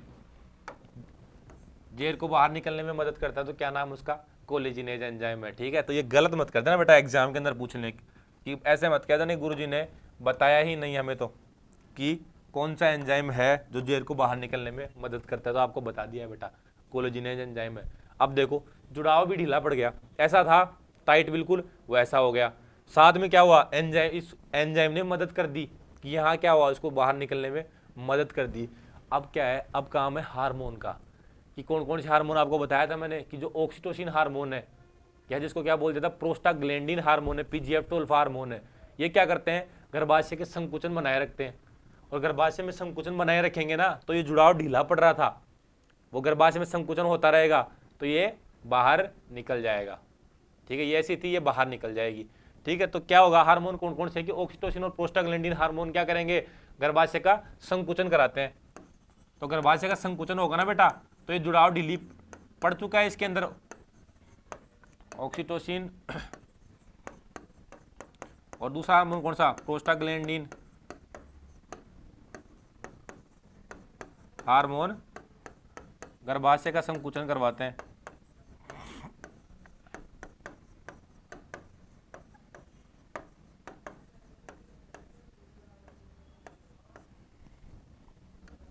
जेर को बाहर निकलने में मदद करता है, तो क्या नाम उसका, कोलेजिनेज एंजाइम है। ठीक है, तो ये गलत मत कर देना बेटा, एग्जाम के अंदर पूछने कि ऐसे मत कह देना गुरुजी ने बताया ही नहीं हमें तो कि कौन सा एंजाइम है जो जेर को बाहर निकलने में मदद करता है, तो आपको बता दिया है बेटा कोलेजिनेज एंजाइम है। अब देखो जुड़ाव भी ढीला पड़ गया, ऐसा था टाइट बिल्कुल, वो ऐसा हो गया। साथ में क्या हुआ, एंजाइम, इस एंजाइम ने मदद कर दी कि यहाँ क्या हुआ, उसको बाहर निकलने में मदद कर दी। अब क्या है, अब काम है हार्मोन का, कि कौन कौन से हार्मोन आपको बताया था मैंने, कि जो ऑक्सीटोसिन हार्मोन है, या जिसको क्या बोलते था प्रोस्टाग्लैंडिन हार्मोन है, पीजीएफ-12 हार्मोन है, ये क्या करते हैं, गर्भाशय के संकुचन बनाए रखते हैं। और गर्भाशय में संकुचन बनाए रखेंगे ना, तो ये जुड़ाव ढीला पड़ रहा था, वो गर्भाशय में संकुचन होता रहेगा तो ये बाहर निकल जाएगा। ठीक है, ये ऐसी थी, ये बाहर निकल जाएगी। ठीक है, तो क्या होगा, हार्मोन कौन कौन से, कि ऑक्सीटोसिन और प्रोस्टाग्लैंडिन हार्मोन क्या करेंगे, गर्भाशय का संकुचन कराते हैं। तो गर्भाशय का संकुचन होगा ना बेटा, तो ये जुड़ाव ढीली पड़ चुका है इसके अंदर, ऑक्सीटोसिन और दूसरा हार्मोन कौन सा, प्रोस्टाग्लैंडिन हार्मोन गर्भाशय का संकुचन करवाते हैं।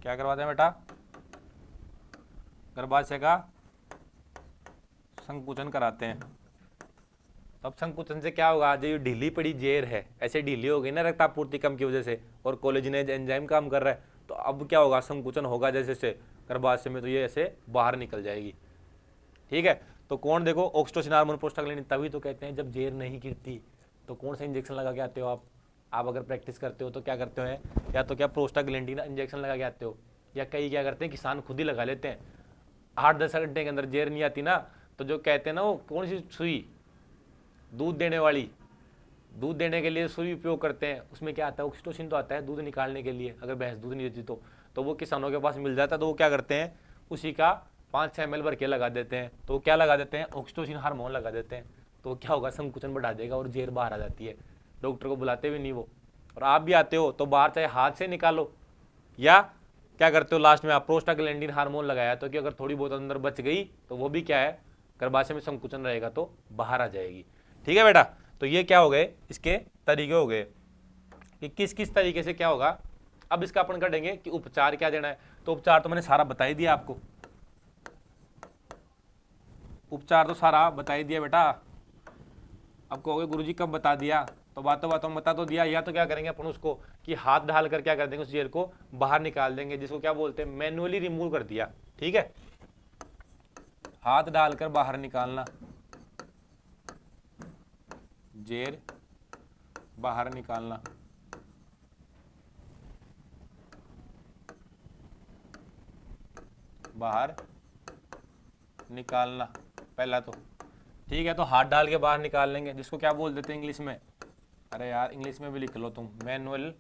क्या करवाते हैं बेटा, गर्भाशय का संकुचन कराते हैं। तो अब संकुचन से क्या होगा, जो ये ढीली पड़ी जेर है ऐसे ढीली हो गई ना रक्त आपूर्ति कम की वजह से, और कोलेजिनेज एंजाइम काम कर रहा है, तो अब क्या होगा, संकुचन होगा जैसे से, गर्भाशय में, तो ये ऐसे बाहर निकल जाएगी। ठीक है, तो कौन, देखो ऑक्सीटोसिन हार्मोन प्रोस्टाग्लैंडिन, तभी तो कहते हैं जब जेर नहीं गिरती तो कौन सा इंजेक्शन लगा के आते हो आप अगर प्रैक्टिस करते हो तो क्या करते हो, या तो क्या प्रोस्टाग्लैंडिन इंजेक्शन लगा के आते हो, या कई क्या करते हैं किसान खुद ही लगा लेते हैं। 8-10 घंटे के अंदर जेर नहीं आती ना, तो जो कहते हैं ना वो कौन सी सुई, दूध देने वाली, दूध देने के लिए सुई उपयोग करते हैं, उसमें क्या आता है, ऑक्सीटोसिन तो आता है दूध निकालने के लिए, अगर भैंस दूध नहीं देती तो वो किसानों के पास मिल जाता है, तो वो क्या करते हैं उसी का 5-6 ml भर के लगा देते हैं। तो क्या लगा देते हैं, ऑक्सीटोसिन हार्मोन लगा देते हैं, तो क्या होगा, संकुचन बढ़ा देगा और जेर बाहर आ जाती है, डॉक्टर को बुलाते भी नहीं वो। और आप भी आते हो तो बाहर चाहे हाथ से निकालो या क्या करते हो, लास्ट में आप प्रोस्टाग्लैंडिन हार्मोन लगाया तो कि अगर थोड़ी बहुत अंदर बच गई तो वो भी क्या है, गर्भाशय में संकुचन रहेगा तो बाहर आ जाएगी। ठीक है बेटा, तो ये क्या हो गए, इसके तरीके हो गए कि किस किस तरीके से क्या होगा। अब इसका अपन करेंगे कि उपचार क्या देना है, तो उपचार तो मैंने सारा बता ही दिया आपको, उपचार तो सारा बता ही दिया बेटा। अब कहोगे गुरुजी कब बता दिया, तो बातों बातों में बता तो दिया। या तो क्या करेंगे अपन उसको कि हाथ डाल कर क्या कर देंगे, उस जेल को बाहर निकाल देंगे, जिसको क्या बोलते हैं मैनुअली रिमूव कर दिया। ठीक है, हाथ डालकर बाहर निकालना, जेर बाहर निकालना। बाहर निकालना पहला तो, ठीक है, तो हाथ डाल के बाहर निकाल लेंगे, जिसको क्या बोल देते हैं इंग्लिश में, अरे यार इंग्लिश में भी लिख लो तुम, मैनुअल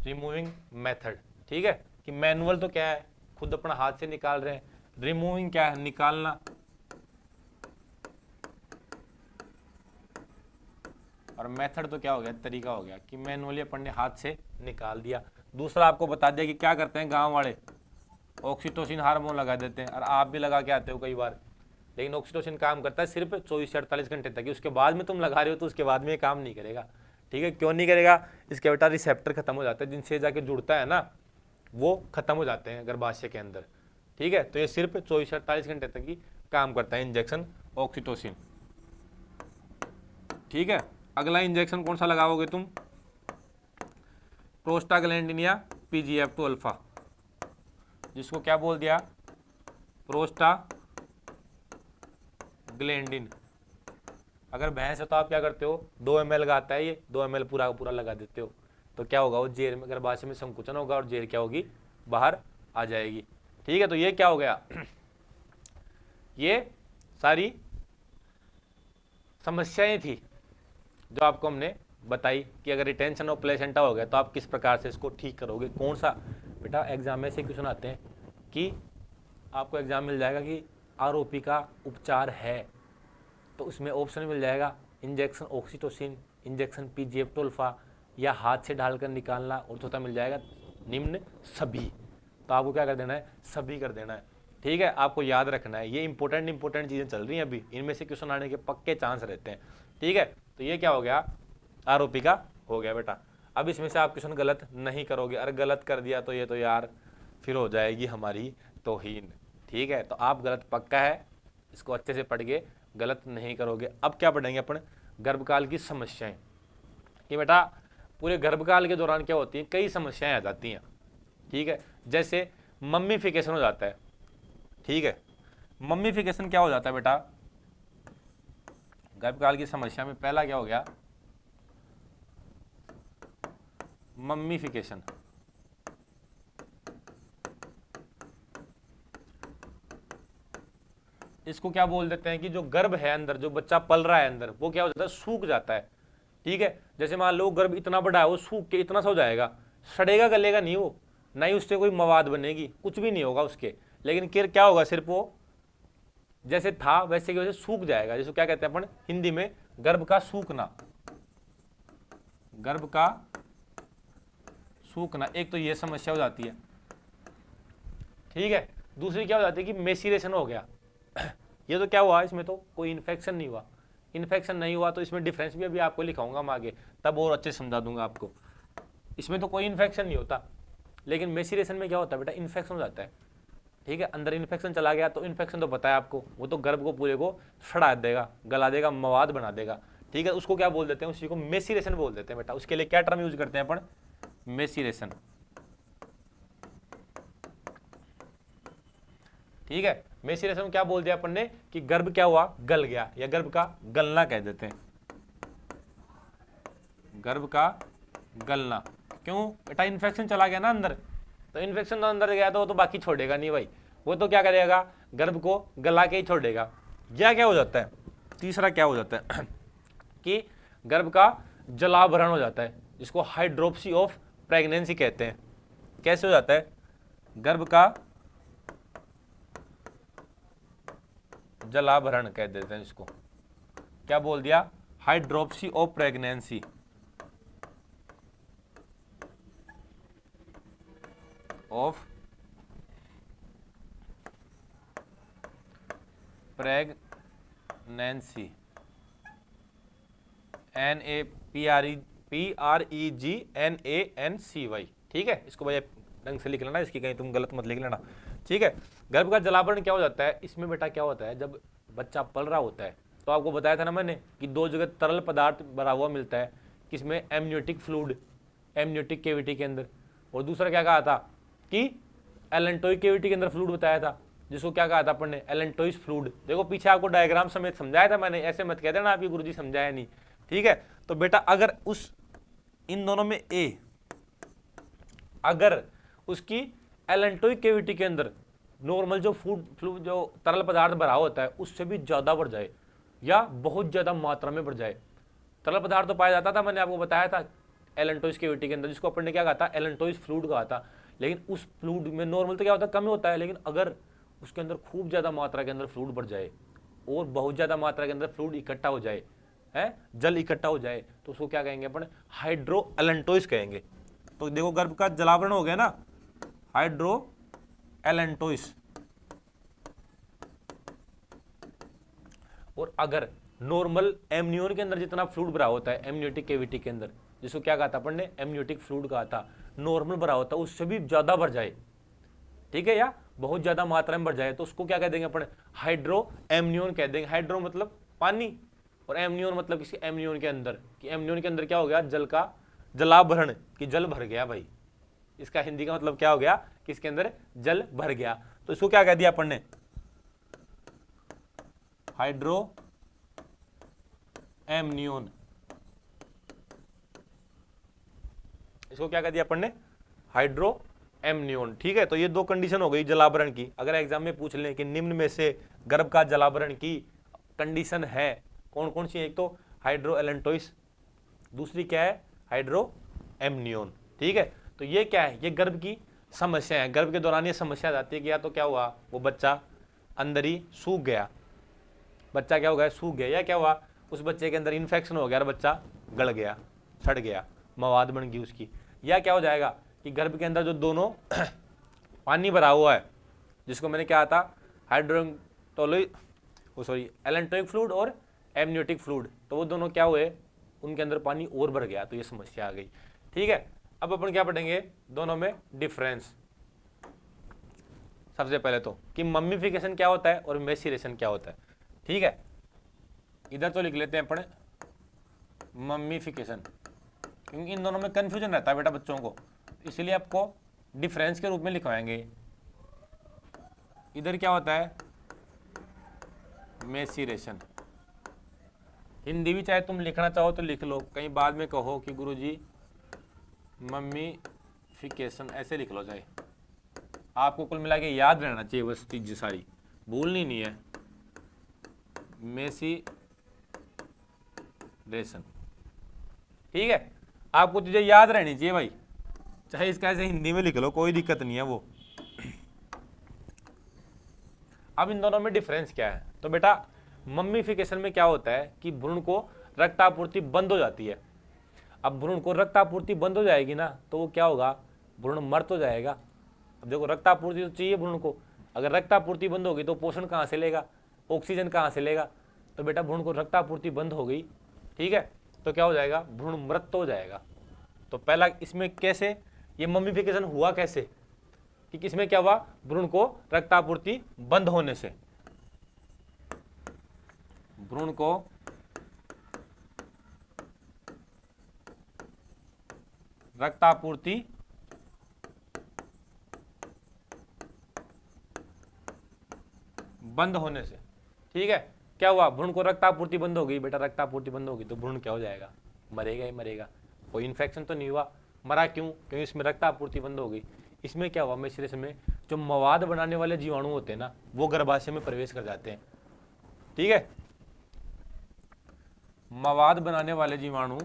रिमूविंग मेथड। ठीक है, कि मैनुअल तो क्या है, खुद अपना हाथ से निकाल रहे हैं, रिमूविंग क्या है, निकालना, और मेथड तो क्या हो गया, तरीका हो गया कि मैनुअली अपन ने हाथ से निकाल दिया। दूसरा आपको बता दिया कि क्या करते हैं गांव वाले, ऑक्सीटोसिन हार्मोन लगा देते हैं, और आप भी लगा के आते हो कई बार, लेकिन ऑक्सीटोसिन काम करता है सिर्फ 24 से 48 घंटे तक, उसके बाद में तुम लगा रहे हो तो उसके बाद में ये काम नहीं करेगा। ठीक है, क्यों नहीं करेगा, इसके बेटा रिसेप्टर खत्म हो जाता है, जिनसे जाके जुड़ता है ना वो खत्म हो जाते हैं गर्भाशय के अंदर। ठीक है, तो ये सिर्फ 24 से 48 घंटे तक ही काम करता है इंजेक्शन ऑक्सीटोसिन। ठीक है, अगला इंजेक्शन कौन सा लगाओगे तुम, प्रोस्टाग्लैंडिन या PGF2 अल्फा, जिसको क्या बोल दिया, प्रोस्टाग्लैंडिन। अगर भैंस है तो आप क्या करते हो, 2 ml का आता है ये, 2 ml पूरा का पूरा लगा देते हो, तो क्या होगा, वो जेर में गर्भाशय में संकुचन होगा और जेर क्या होगी, बाहर आ जाएगी। ठीक है, तो ये क्या हो गया ये सारी समस्याएं थी जो आपको हमने बताई कि अगर रिटेंशन ऑफ प्लेसेंटा हो गया तो आप किस प्रकार से इसको ठीक करोगे। कौन सा बेटा एग्जाम में से क्वेश्चन आते हैं कि आपको एग्जाम मिल जाएगा कि आरोपी का उपचार है, तो उसमें ऑप्शन मिल जाएगा injection oxytocin, injection PGF2 alpha, या हाथ से डालकर निकालना, और चौथा मिल जाएगा निम्न सभी। तो आपको क्या कर देना है, सभी कर देना है। ठीक है, आपको याद रखना है, ये इंपॉर्टेंट चीज़ें चल रही हैं अभी, इनमें से क्वेश्चन आने के पक्के चांस रहते हैं। ठीक है, तो ये क्या हो गया, आरोपी का हो गया बेटा। अब इसमें से आप क्वेश्चन गलत नहीं करोगे, अगर गलत कर दिया तो ये तो यार फिर हो जाएगी हमारी तौहीन। ठीक है, तो आप गलत पक्का है, इसको अच्छे से पढ़ के गलत नहीं करोगे। अब क्या पढ़ेंगे अपन, गर्भकाल की समस्याएं, कि बेटा पूरे गर्भकाल के दौरान क्या होती है, कई समस्याएं आ जाती हैं। ठीक है, जैसे मम्मीफिकेशन हो जाता है। ठीक है, मम्मीफिकेशन क्या हो जाता है बेटा, गर्भकाल की समस्या में पहला क्या हो गया, मम्मीफिकेशन। इसको क्या बोल देते हैं कि जो गर्भ है अंदर, जो बच्चा पल रहा है अंदर, वो क्या हो जाता है, सूख जाता है। ठीक है, जैसे मान लो गर्भ इतना बड़ा है, वो सूख के इतना सा हो जाएगा, सड़ेगा गलेगा नहीं वो, ना ही उससे कोई मवाद बनेगी, कुछ भी नहीं होगा उसके, लेकिन फिर क्या होगा, सिर्फ वो जैसे था वैसे की वजह से सूख जाएगा, जिसको क्या कहते हैं अपन हिंदी में गर्भ का सूखना। गर्भ का सूखना, एक तो ये समस्या हो जाती है। ठीक है, दूसरी क्या हो जाती है कि मेसिरेशन हो गया। ये तो क्या हुआ, इसमें तो कोई इन्फेक्शन नहीं हुआ, इन्फेक्शन नहीं हुआ तो इसमें डिफरेंस भी अभी आपको लिखाऊंगा हम आगे, तब और अच्छे समझा दूंगा आपको। इसमें तो कोई इन्फेक्शन नहीं होता, लेकिन मेसिरेशन में क्या होता है बेटा, इन्फेक्शन हो जाता है। ठीक है, अंदर इन्फेक्शन चला गया तो इन्फेक्शन तो पता है आपको, वो तो गर्भ को पूरे को सड़ा देगा, गला देगा, मवाद बना देगा। ठीक है, उसको क्या बोल देते हैं, उसी को मेसिरेशन बोल देते हैं बेटा। उसके लिए क्या टर्म यूज करते हैं अपन, मेसिरेशन। ठीक है, मेसिरेशन में क्या बोल दिया अपन ने कि गर्भ क्या हुआ, गल गया, या गर्भ का गलना कह देते हैं, गर्भ का गलना। क्यों बेटा, इन्फेक्शन चला गया ना अंदर, तो इन्फेक्शन अंदर गया तो वो तो बाकी छोड़ेगा नहीं भाई, वो तो क्या करेगा, गर्भ को गला के ही छोड़ेगा। या क्या हो जाता है, तीसरा क्या हो जाता है कि गर्भ का जलावरण हो जाता है, जिसको हाइड्रोप्सी ऑफ प्रेगनेंसी कहते हैं। कैसे हो जाता है, गर्भ का जलाभरण कह देते हैं इसको, क्या बोल दिया, hydropsy of pregnancy, of pregnancy, PREGNANCY। ठीक है, इसको भैया ढंग से लिख लेना, इसकी कहीं तुम गलत मत लिख लेना। ठीक है, गर्भ का जलावरण क्या हो जाता है, इसमें बेटा क्या होता है, जब बच्चा पल रहा होता है, तो आपको बताया था ना मैंने कि दो जगह तरल पदार्थ भरा हुआ मिलता है, किसमें, एमनियोटिक फ्लूइड, एमनियोटिक केविटी के अंदर, और दूसरा क्या कहा था कि एलेंटोइक केविटी के अंदर फ्लूइड बताया था, जिसको क्या कहा था अपन ने, एलेंटोइस फ्लूइड। देखो पीछे आपको डायग्राम समेत समझाया था मैंने, ऐसे मत कह देना आपकी गुरुजी समझाया नहीं। ठीक है, तो बेटा अगर उस इन दोनों में ए, अगर उसकी एलेंटोइक केविटी के अंदर नॉर्मल जो फ्लूइड जो तरल पदार्थ भरा होता है उससे भी ज्यादा बढ़ जाए, या बहुत ज्यादा मात्रा में बढ़ जाए, तरल पदार्थ तो पाया जाता था, मैंने आपको बताया था एलेंटोइस केविटी के अंदर, जिसको अपन ने क्या कहा था, एलेंटोइस फ्लूइड कहा था। लेकिन उस फ्लूइड में नॉर्मल तो क्या होता है, कम होता है, लेकिन अगर उसके अंदर खूब ज्यादा मात्रा के अंदर फ्लूइड बढ़ जाए और बहुत ज्यादा मात्रा के अंदर फ्लूइड इकट्ठा हो जाए, है जल इकट्ठा हो जाए, तो उसको क्या कहेंगे अपन, हाइड्रो एलेंटोइस कहेंगे। तो देखो गर्भ का जलावरण हो गया ना, हाइड्रो एलेंटोइस। और अगर नॉर्मल एमनियोन के अंदर जितना फ्लूइड भरा होता है, एमनियोटिक केविटी के अंदर, जिसको क्या कहा था अपन ने, एमनियोटिक फ्लूइड कहा था, नॉर्मल भरा होता है उससे भी ज्यादा भर जाए, ठीक है, या बहुत ज्यादा मात्रा में बढ़ जाए, तो उसको क्या कह देंगे अपन, हाइड्रो एमनियोन कह देंगे। हाइड्रो मतलब पानी, और एमनियोन मतलब किसी एमनियोन के अंदर, कि एमनियोन के अंदर क्या हो गया, जल का जलाभरण, कि जल भर गया भाई, इसका हिंदी का मतलब क्या हो गया कि इसके अंदर जल भर गया। तो इसको क्या कह दिया अपन ने, हाइड्रो एमनियोन, इसको क्या कह दिया अपन ने, हाइड्रो एमनियोन। ठीक है, तो ये दो कंडीशन हो गई जलाभरण की। अगर एग्जाम में पूछ लें कि निम्न में से गर्भ का जलाभरण की कंडीशन है कौन कौन सी, एक तो हाइड्रो एलेंटोइस, दूसरी क्या है, हाइड्रो एमनियोन। ठीक है, तो ये क्या है, ये गर्भ की समस्या है। गर्भ के दौरान ये समस्या आती है कि या तो क्या हुआ, वो बच्चा अंदर ही सूख गया, बच्चा क्या हो गया, सूख गया, या क्या हुआ, उस बच्चे के अंदर इन्फेक्शन हो गया और बच्चा गल गया, सड़ गया, मवाद बन गई उसकी, या क्या हो जाएगा कि गर्भ के अंदर जो दोनों पानी भरा हुआ है, जिसको मैंने क्या था, एलेंटोइक फ्लूइड और एमनियोटिक फ्लूइड, तो वो दोनों क्या हुए, उनके अंदर पानी और भर गया, तो ये समस्या आ गई। ठीक है, अब अपन क्या पढ़ेंगे, दोनों में डिफरेंस। सबसे पहले तो कि मम्मीफिकेशन क्या होता है और मेसिरेशन क्या होता है। ठीक है, इधर तो लिख लेते हैं अपन मम्मीफिकेशन, क्योंकि इन दोनों में कंफ्यूजन रहता है बेटा बच्चों को, इसलिए आपको डिफरेंस के रूप में लिखवाएंगे। इधर क्या होता है, मेसिरेशन। हिंदी भी चाहे तुम लिखना चाहो तो लिख लो, कहीं बाद में कहो कि गुरुजी मम्मीफिकेशन ऐसे लिख लो, चाहे आपको कुल मिला के याद रहना चाहिए बस चीज सारी, भूलनी नहीं है। मेसिरेशन, ठीक है, आपको चीजें याद रहनी चाहिए भाई, चाहे इसका ऐसे हिंदी में लिख लो, कोई दिक्कत नहीं है वो। अब इन दोनों में डिफरेंस क्या है, तो बेटा मम्मीफिकेशन में क्या होता है कि भ्रूण को रक्त आपूर्ति बंद हो जाती है। अब भ्रूण को रक्त आपूर्ति बंद हो जाएगी ना, तो वो क्या होगा, भ्रूण मर तो जाएगा। अब देखो रक्त आपूर्ति तो चाहिए भ्रूण को, अगर रक्त आपूर्ति बंद होगी तो पोषण कहाँ से लेगा, ऑक्सीजन कहाँ से लेगा, तो बेटा भ्रूण को रक्त आपूर्ति बंद हो गई, ठीक है, तो क्या हो जाएगा, भ्रूण मृत हो जाएगा। तो पहला इसमें कैसे ये मम्मीफिकेशन हुआ कैसे, कि किसमें क्या हुआ, भ्रूण को रक्त आपूर्ति बंद होने से, भ्रूण को रक्त आपूर्ति बंद होने से, ठीक है, क्या हुआ, भ्रूण को रक्त आपूर्ति बंद हो गई, बेटा रक्त आपूर्ति बंद होगी तो भ्रूण क्या हो जाएगा, मरेगा ही मरेगा। कोई इन्फेक्शन तो नहीं हुआ, मरा क्यों, क्योंकि इसमें रक्त आपूर्ति बंद हो गई। इसमें क्या हुआ, मेसिलिस में जो मवाद बनाने वाले जीवाणु होते हैं ना, वो गर्भाशय में प्रवेश कर जाते हैं, ठीक है। मवाद बनाने वाले जीवाणु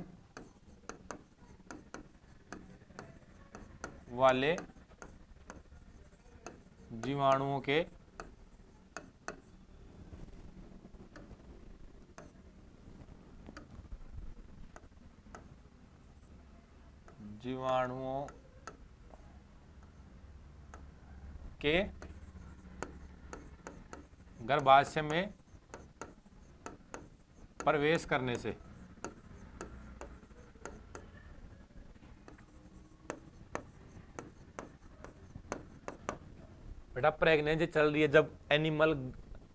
जीवाणुओं के गर्भाशय में प्रवेश करने से बेटा प्रेगनेंसी चल रही है, जब एनिमल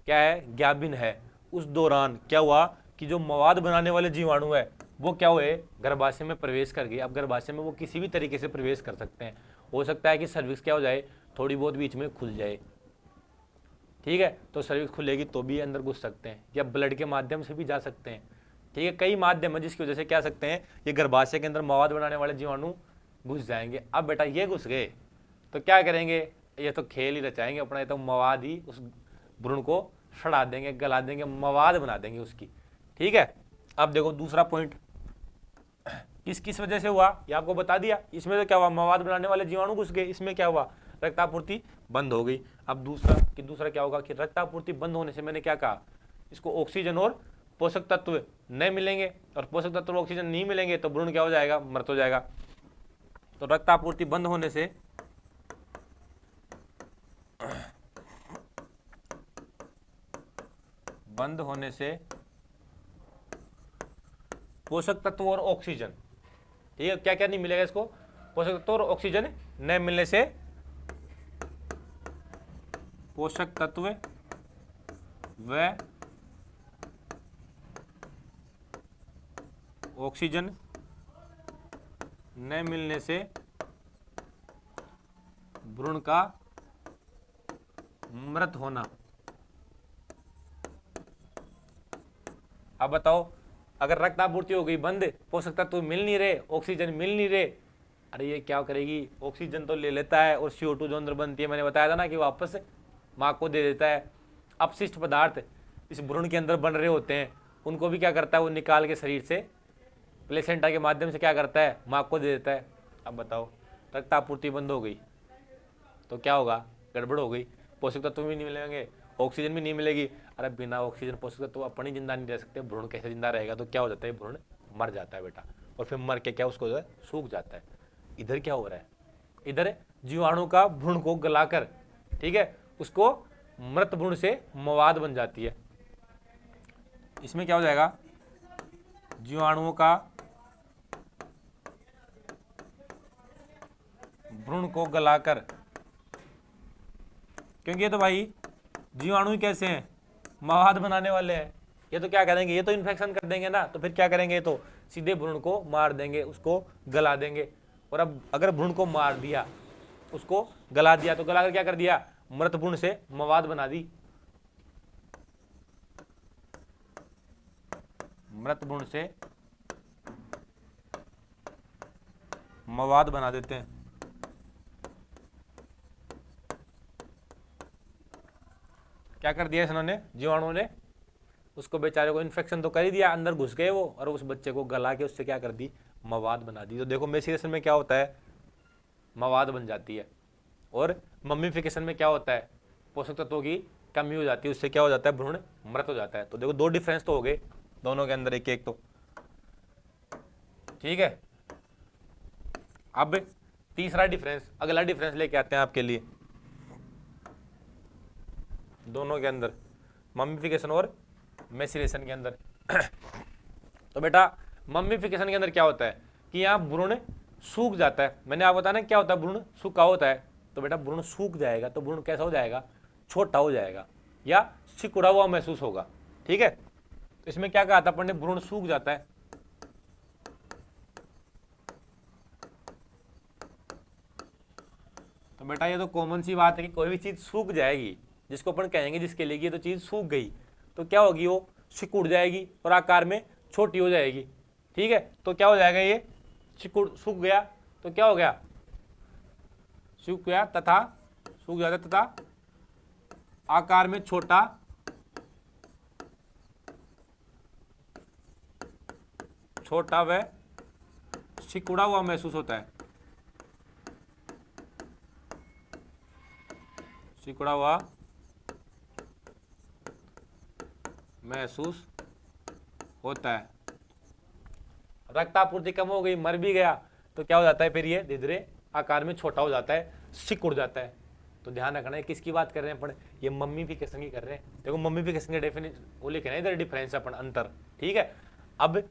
क्या है, ज्ञाबिन है, उस दौरान क्या हुआ कि जो मवाद बनाने वाले जीवाणु है वो क्या हुए, गर्भाशय में प्रवेश कर गए। अब गर्भाशय में वो किसी भी तरीके से प्रवेश कर सकते हैं, हो सकता है कि सर्विक्स क्या हो जाए, थोड़ी बहुत बीच में खुल जाए, ठीक है, तो सर्विक्स खुलेगी तो भी अंदर घुस सकते हैं, या ब्लड के माध्यम से भी जा सकते हैं, ठीक है, कई माध्यम है जिसकी वजह से क्या सकते हैं, ये गर्भाशय के अंदर मवाद बनाने वाले जीवाणु घुस जाएंगे। अब बेटा ये घुस गए तो क्या करेंगे, ये तो खेल ही रचाएंगे अपना, ये तो मवाद ही उस भ्रूण को सड़ा देंगे, गला देंगे, मवाद बना देंगे उसकी, ठीक है। अब देखो दूसरा पॉइंट किस किस वजह से हुआ, ये आपको बता दिया, इसमें तो क्या हुआ, मवाद बनाने वाले जीवाणु घुस गए, इसमें क्या हुआ, रक्तापूर्ति बंद हो गई। अब दूसरा क्या होगा कि रक्तापूर्ति बंद होने से मैंने क्या कहा, इसको ऑक्सीजन और पोषक तत्व नहीं मिलेंगे, और पोषक तत्व और ऑक्सीजन नहीं मिलेंगे तो भ्रूण क्या हो जाएगा, मृत हो जाएगा। तो रक्तापूर्ति बंद होने से पोषक तत्व और ऑक्सीजन, ठीक है, क्या क्या नहीं मिलेगा इसको, पोषक तत्व और ऑक्सीजन नहीं मिलने से पोषक तत्व व ऑक्सीजन न मिलने से भ्रूण का मृत होना। अब बताओ, अगर रक्त आपूर्ति हो गई बंद, पोषक तत्व मिल नहीं रहे, ऑक्सीजन मिल नहीं रहे, अरे ये क्या करेगी, ऑक्सीजन तो ले लेता है और CO2 जो अंदर बनती है, मैंने बताया था ना कि वापस माँ को दे देता है। अपशिष्ट पदार्थ इस भ्रूण के अंदर बन रहे होते हैं, उनको भी क्या करता है, वो निकाल के शरीर से प्लेसेंटा के माध्यम से क्या करता है, माँ को दे देता है। अब बताओ, रक्त आपूर्ति बंद हो गई तो क्या होगा, गड़बड़ हो गई, पोषक तत्व भी नहीं मिलेंगे, ऑक्सीजन भी नहीं मिलेगी। अरे बिना ऑक्सीजन पोषक तत्व अपन ही जिंदा नहीं रह सकते, भ्रूण कैसे जिंदा रहेगा, तो क्या हो जाता है, भ्रूण मर जाता है बेटा, और फिर मर के क्या उसको जो है सूख जाता है। इधर क्या हो रहा है, इधर जीवाणु का भ्रूण को गलाकर, ठीक है, उसको मृत भ्रूण से मवाद बन जाती है। इसमें क्या हो जाएगा, जीवाणुओं का भ्रूण को गलाकर, क्योंकि ये तो भाई जीवाणु ही कैसे हैं, मवाद बनाने वाले हैं, ये तो क्या करेंगे, ये तो इन्फेक्शन कर देंगे ना, तो फिर क्या करेंगे, तो सीधे भ्रूण को मार देंगे, उसको गला देंगे। और अब अगर भ्रूण को मार दिया, उसको गला दिया, तो गलाकर क्या कर दिया, मृत भ्रूण से मवाद बना दी, मृत भ्रूण से मवाद बना देते हैं। क्या कर दिया इन्होंने, जीवाणुओं ने, उसको बेचारे को इन्फेक्शन तो कर ही दिया, अंदर घुस गए वो, और उस बच्चे को गला के उससे क्या कर दी, मवाद बना दी। तो देखो मेसिलेशन में क्या होता है, मवाद बन जाती है, और मम्मीफिकेशन में क्या होता है, पोषक तत्वों की कमी हो जाती है, उससे क्या हो जाता है, भ्रूण मृत हो जाता है। तो देखो दो डिफरेंस तो हो गए दोनों के अंदर, एक एक तो, ठीक है। अब तीसरा डिफरेंस, अगला डिफरेंस लेके आते हैं आपके लिए, दोनों के अंदर, मम्मीफिकेशन और मेसिलेशन के अंदर। तो बेटा मम्मीफिकेशन के अंदर क्या होता है कि यहाँ भ्रूण सूख जाता है, मैंने आपको बताया ना क्या होता है, भ्रूण सूखा होता है, तो बेटा भ्रूण सूख जाएगा तो भ्रूण कैसा हो जाएगा, छोटा हो जाएगा या सिकुड़ा हुआ महसूस होगा, ठीक है। तो इसमें क्या कहा था अपन ने, भ्रूण सूख जाता है, तो बेटा ये तो कॉमन सी बात है कि कोई भी चीज सूख जाएगी, जिसको अपन कहेंगे जिसके लिए कि ये तो चीज़ सूख गई, तो क्या होगी, वो सिकुड़ जाएगी और आकार में छोटी हो जाएगी। ठीक है, तो क्या हो जाएगा, ये सूख गया तो क्या हो गया, सूख गया तथा आकार में छोटा व सिकुड़ा हुआ महसूस होता है। सिकुड़ा हुआ महसूस होता है। रक्त आपूर्ति कम हो गई, मर भी गया, तो क्या हो जाता है फिर ये धीरे धीरे आकार में छोटा हो जाता है, सिकुड़ जाता है। तो ध्यान रखना है किसकी बात कर रहे हैं अपन, ये मम्मीफिकेशन की कर रहे हैं। देखो मम्मीफिकेशन के डेफिनेशन वो लिखे हैं इधर, डिफरेंस अपन अंतर। ठीक है, अब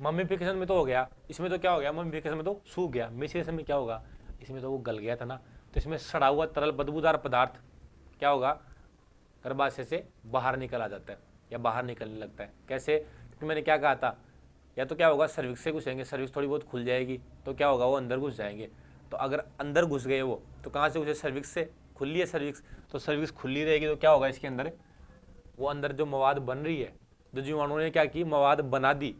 मम्मीफिकेशन में तो हो गया, इसमें तो क्या हो गया, मम्मीफिकेशन में तो सूख गया, मिश्रण में क्या होगा, इसमें तो वो गल गया था ना, तो इसमें सड़ा हुआ तरल बदबूदार पदार्थ क्या होगा, गर्भाशय से बाहर निकल आ जाता है या बाहर निकलने लगता है। कैसे, क्योंकि मैंने क्या कहा था, या तो क्या होगा सर्विक्स से घुसेंगे, सर्विक्स थोड़ी बहुत खुल जाएगी तो क्या होगा, वो अंदर घुस जाएंगे। तो अगर अंदर घुस गए वो, तो कहाँ से घुसे, सर्विक्स से, खुली है सर्विक्स, तो सर्विक्स खुली रहेगी तो क्या होगा, इसके अंदर वो अंदर जो मवाद बन रही है, जो जीवाणु ने क्या की, मवाद बना दी,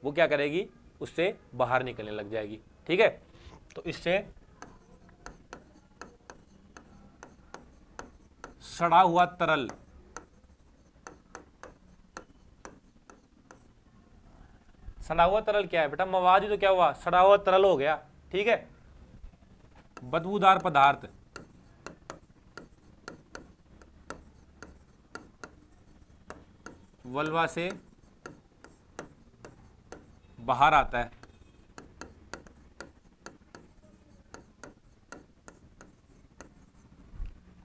वो क्या करेगी, उससे बाहर निकलने लग जाएगी। ठीक है, तो इससे सड़ा हुआ तरल, सड़ा हुआ तरल क्या है बेटा, मवाद ही तो क्या हुआ, सड़ा हुआ तरल हो गया। ठीक है, बदबूदार पदार्थ वल्वा से बाहर आता है।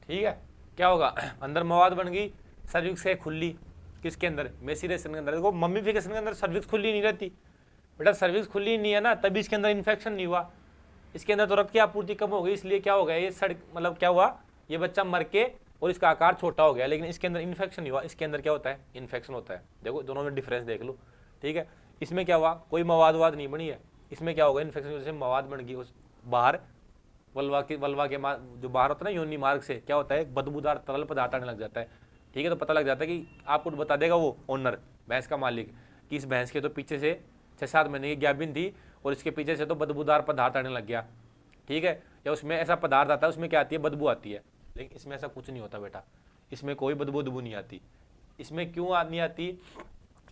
ठीक है, क्या होगा, अंदर मवाद बन गई, सर्विक्स है खुली, किसके अंदर, मेसिरेशन के अंदर। देखो मम्मीफिकेशन के अंदर सर्विक्स खुली नहीं रहती बेटा, सर्विक्स खुली नहीं है ना, तभी इसके अंदर इन्फेक्शन नहीं हुआ। इसके अंदर तो रक्त की आपूर्ति कम हो गई, इसलिए क्या हो गया, ये सड़ मतलब क्या हुआ, ये बच्चा मर के और इसका आकार छोटा हो गया, लेकिन इसके अंदर इन्फेक्शन नहीं हुआ। इसके अंदर क्या होता है, इन्फेक्शन होता है। देखो दोनों में डिफरेंस देख लो। ठीक है, इसमें क्या हुआ, कोई मवाद वाद नहीं बनी है, इसमें क्या होगा, इन्फेक्शन की वजह से मवाद बन गई, उस बाहर वल्वा के जो बाहर होता है ना, योनि मार्ग से क्या होता है, बदबूदार तरल पदार्थ आने लग जाता है। ठीक है, तो पता लग जाता है कि आपको बता देगा वो ओनर, भैंस का मालिक, कि इस भैंस के तो पीछे से 6-7 महीने की गाभिन थी और इसके पीछे से तो बदबूदार पदार्थ आने लग गया। ठीक है, या उसमें ऐसा पदार्थ आता है, उसमें क्या आती है, बदबू आती है। लेकिन इसमें ऐसा कुछ नहीं होता बेटा, इसमें कोई बदबू नहीं आती। इसमें क्यों नहीं आती,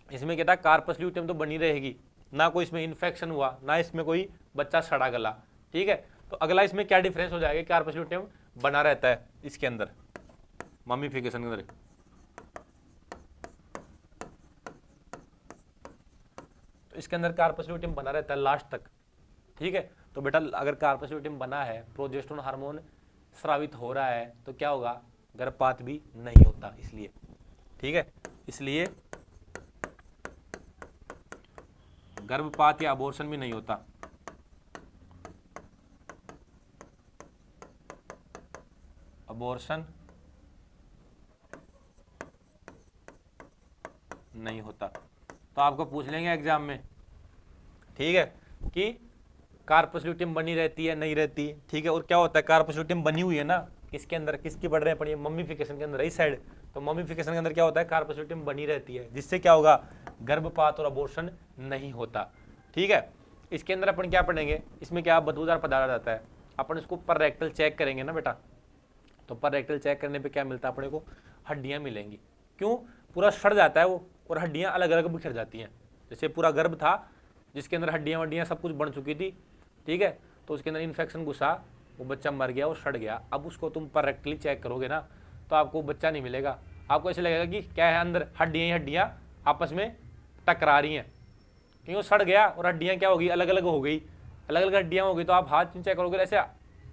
इसमें क्या था, कार्पस ल्यूटियम तो बनी रहेगी, ना कोई इसमें इन्फेक्शन हुआ, ना इसमें कोई बच्चा सड़ा गला। ठीक है, तो अगला इसमें क्या डिफरेंस हो जाएगा, कार्पस ल्यूटियम बना रहता है इसके अंदर, मम्मीफिकेशन के अंदर, तो इसके अंदर कार्पस ल्यूटियम बना रहता है लास्ट तक। ठीक है, तो बेटा अगर कार्पस ल्यूटियम बना है, प्रोजेस्टेरोन हार्मोन स्रावित हो रहा है, तो क्या होगा, गर्भपात भी नहीं होता इसलिए। ठीक है, इसलिए गर्भपात या अबॉर्शन भी नहीं होता। अबॉर्शन नहीं होता। तो आपको पूछ लेंगे एग्जाम में, ठीक है, कि कार्पस ल्यूटियम बनी रहती है नहीं रहती। ठीक है, और क्या होता है, कार्पस ल्यूटियम बनी हुई है ना, किसके अंदर, किसकी बढ़ रहे हैं पढ़िए, मम्मीफिकेशन के अंदर, इस साइड। तो मम्मीफिकेशन के अंदर क्या होता है, कार्पस ल्यूटियम बनी रहती है, जिससे क्या होगा, गर्भपात और अबॉर्शन नहीं होता। ठीक है, इसके अंदर अपन क्या पढ़ेंगे, इसमें क्या बदबूदार पदार्थ आता है, अपन इसको पर रेक्टल चेक करेंगे ना बेटा, तो पर रेक्टल चेक करने पे क्या मिलता है अपने को, हड्डियां मिलेंगी। क्यों, पूरा सड़ जाता है वो और हड्डियां अलग अलग बिखर जाती हैं। जैसे पूरा गर्भ था जिसके अंदर हड्डियां वड्डियां सब कुछ बन चुकी थी, ठीक है, तो उसके अंदर इन्फेक्शन घुसा, वो बच्चा मर गया, वो सड़ गया। अब उसको तुम पर रेक्टली चेक करोगे ना, तो आपको बच्चा नहीं मिलेगा, आपको ऐसे लगेगा कि क्या है, अंदर हड्डियां ही हड्डियां आपस में टकरा रही हैं, क्योंकि वो सड़ गया और हड्डियां क्या होगी, अलग अलग हो गई, अलग अलग हड्डियां हो गई। तो आप हाथ चेक करोगे, ऐसे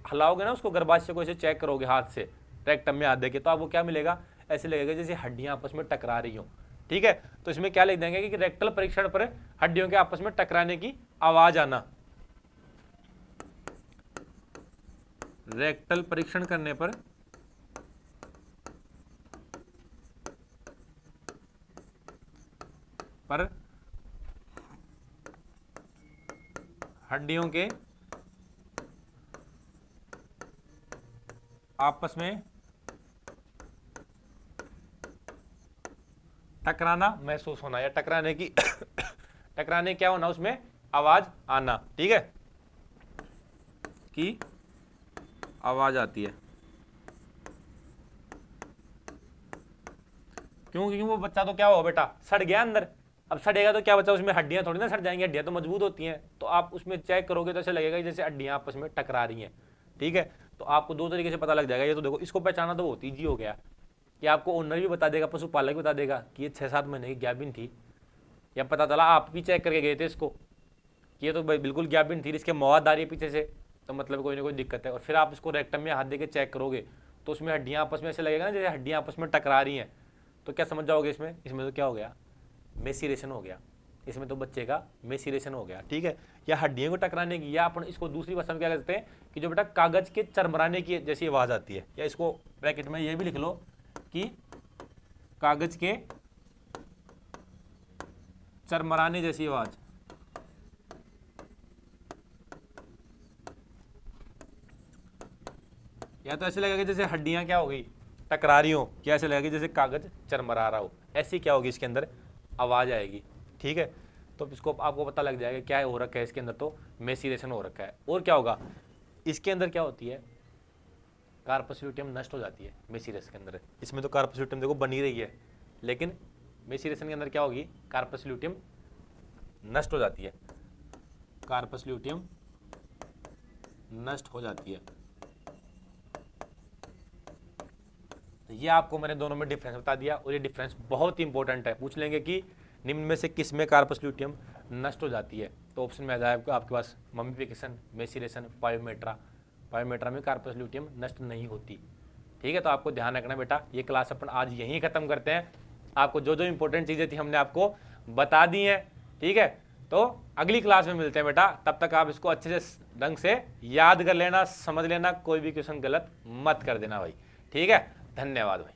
हिलाओगे ना उसको, गर्भाशय को ऐसे चेक करोगे हाथ से, रेक्टम में हाथ देके, तो आपको क्या मिलेगा, ऐसे लगेगा जैसे हड्डियां आपस में टकरा रही हो। ठीक है, तो इसमें क्या लिख देंगे कि रेक्टल परीक्षण पर हड्डियों के आपस में टकराने की आवाज आना। रेक्टल परीक्षण करने पर हड्डियों के आपस में टकराना महसूस होना या टकराने की टकराने क्या होना, उसमें आवाज आना, ठीक है, कि आवाज आती है। क्योंकि वो बच्चा तो क्या हुआ बेटा, सड़ गया अंदर। अब सड़ेगा तो क्या बच्चा, उसमें हड्डियां थोड़ी ना सड़ जाएंगी, हड्डियां तो मजबूत होती हैं। तो आप उसमें चेक करोगे तो ऐसे लगेगा जैसे हड्डियां आपस में टकरा रही हैं, ठीक है। तो आपको दो तरीके से पता लग जाएगा। ये तो देखो, इसको पहचाना तो बहुत ईजी हो गया कि आपको ओनर भी बता देगा, पशुपालक भी बता देगा कि ये 6-7 महीने की गैबिन थी, या पता चला आप भी चेक करके गए थे इसको कि ये तो भाई बिल्कुल गैबिन थी, इसके मौत आ रही है पीछे से, तो मतलब कोई ना कोई दिक्कत है। और फिर आप इसको रेक्टम में हाथ दे के चेक करोगे तो उसमें हड्डियां आपस में ऐसे लगेगा ना जैसे हड्डियां आपस में टकरा रही हैं। तो क्या समझ जाओगे इसमें, इसमें तो क्या हो गया, मेसिरेशन हो गया। इसमें तो बच्चे का मेसिरेशन हो गया, ठीक है। या हड्डियों को टकराने की, या अपन इसको दूसरी भाषा में क्या कहते हैं कि जो बेटा कागज के चरमराने की जैसी आवाज आती है, या इसको ब्रैकेट में ये भी लिख लो कि कागज के चरमराने जैसी आवाज। या तो ऐसे लगेगा जैसे हड्डियां क्या हो गई, टकरा रही हो, क्या ऐसे लगेगा जैसे कागज चरमरा रहा हो, ऐसी क्या होगी इसके अंदर आवाज आएगी, ठीक है। तो इसको आपको पता लग जाएगा क्या हो रखा है इसके अंदर, तो मेसिरेशन हो रखा है। और क्या होगा इसके अंदर, क्या होती है, कार्पस ल्यूटियम नष्ट हो जाती है मेसिरेशन के अंदर। इसमें तो कार्पस ल्यूटियम देखो बनी रही है, लेकिन मेसिरेशन के अंदर क्या होगी, कार्पस ल्यूटियम नष्ट हो जाती है, कार्पस ल्यूटियम नष्ट हो जाती है। तो ये आपको मैंने दोनों में डिफरेंस बता दिया, और ये डिफरेंस बहुत ही इंपॉर्टेंट है। पूछ लेंगे कि निम्न में से किस में कार्पस ल्यूटियम नष्ट हो जाती है, तो ऑप्शन में आ जाएगा आपके पास मम्मीफिकेशन, मेसिरेशन, पायोमेट्रा। पायोमेट्रा में कार्पस ल्यूटियम नष्ट नहीं होती, ठीक है। तो आपको ध्यान रखना बेटा। ये क्लास अपन आज यहीं खत्म करते हैं। आपको जो जो इंपॉर्टेंट चीज़ें थी हमने आपको बता दी हैं, ठीक है। तो अगली क्लास में मिलते हैं बेटा, तब तक आप इसको अच्छे से ढंग से याद कर लेना, समझ लेना, कोई भी क्वेश्चन गलत मत कर देना भाई, ठीक है। धन्यवाद भाई।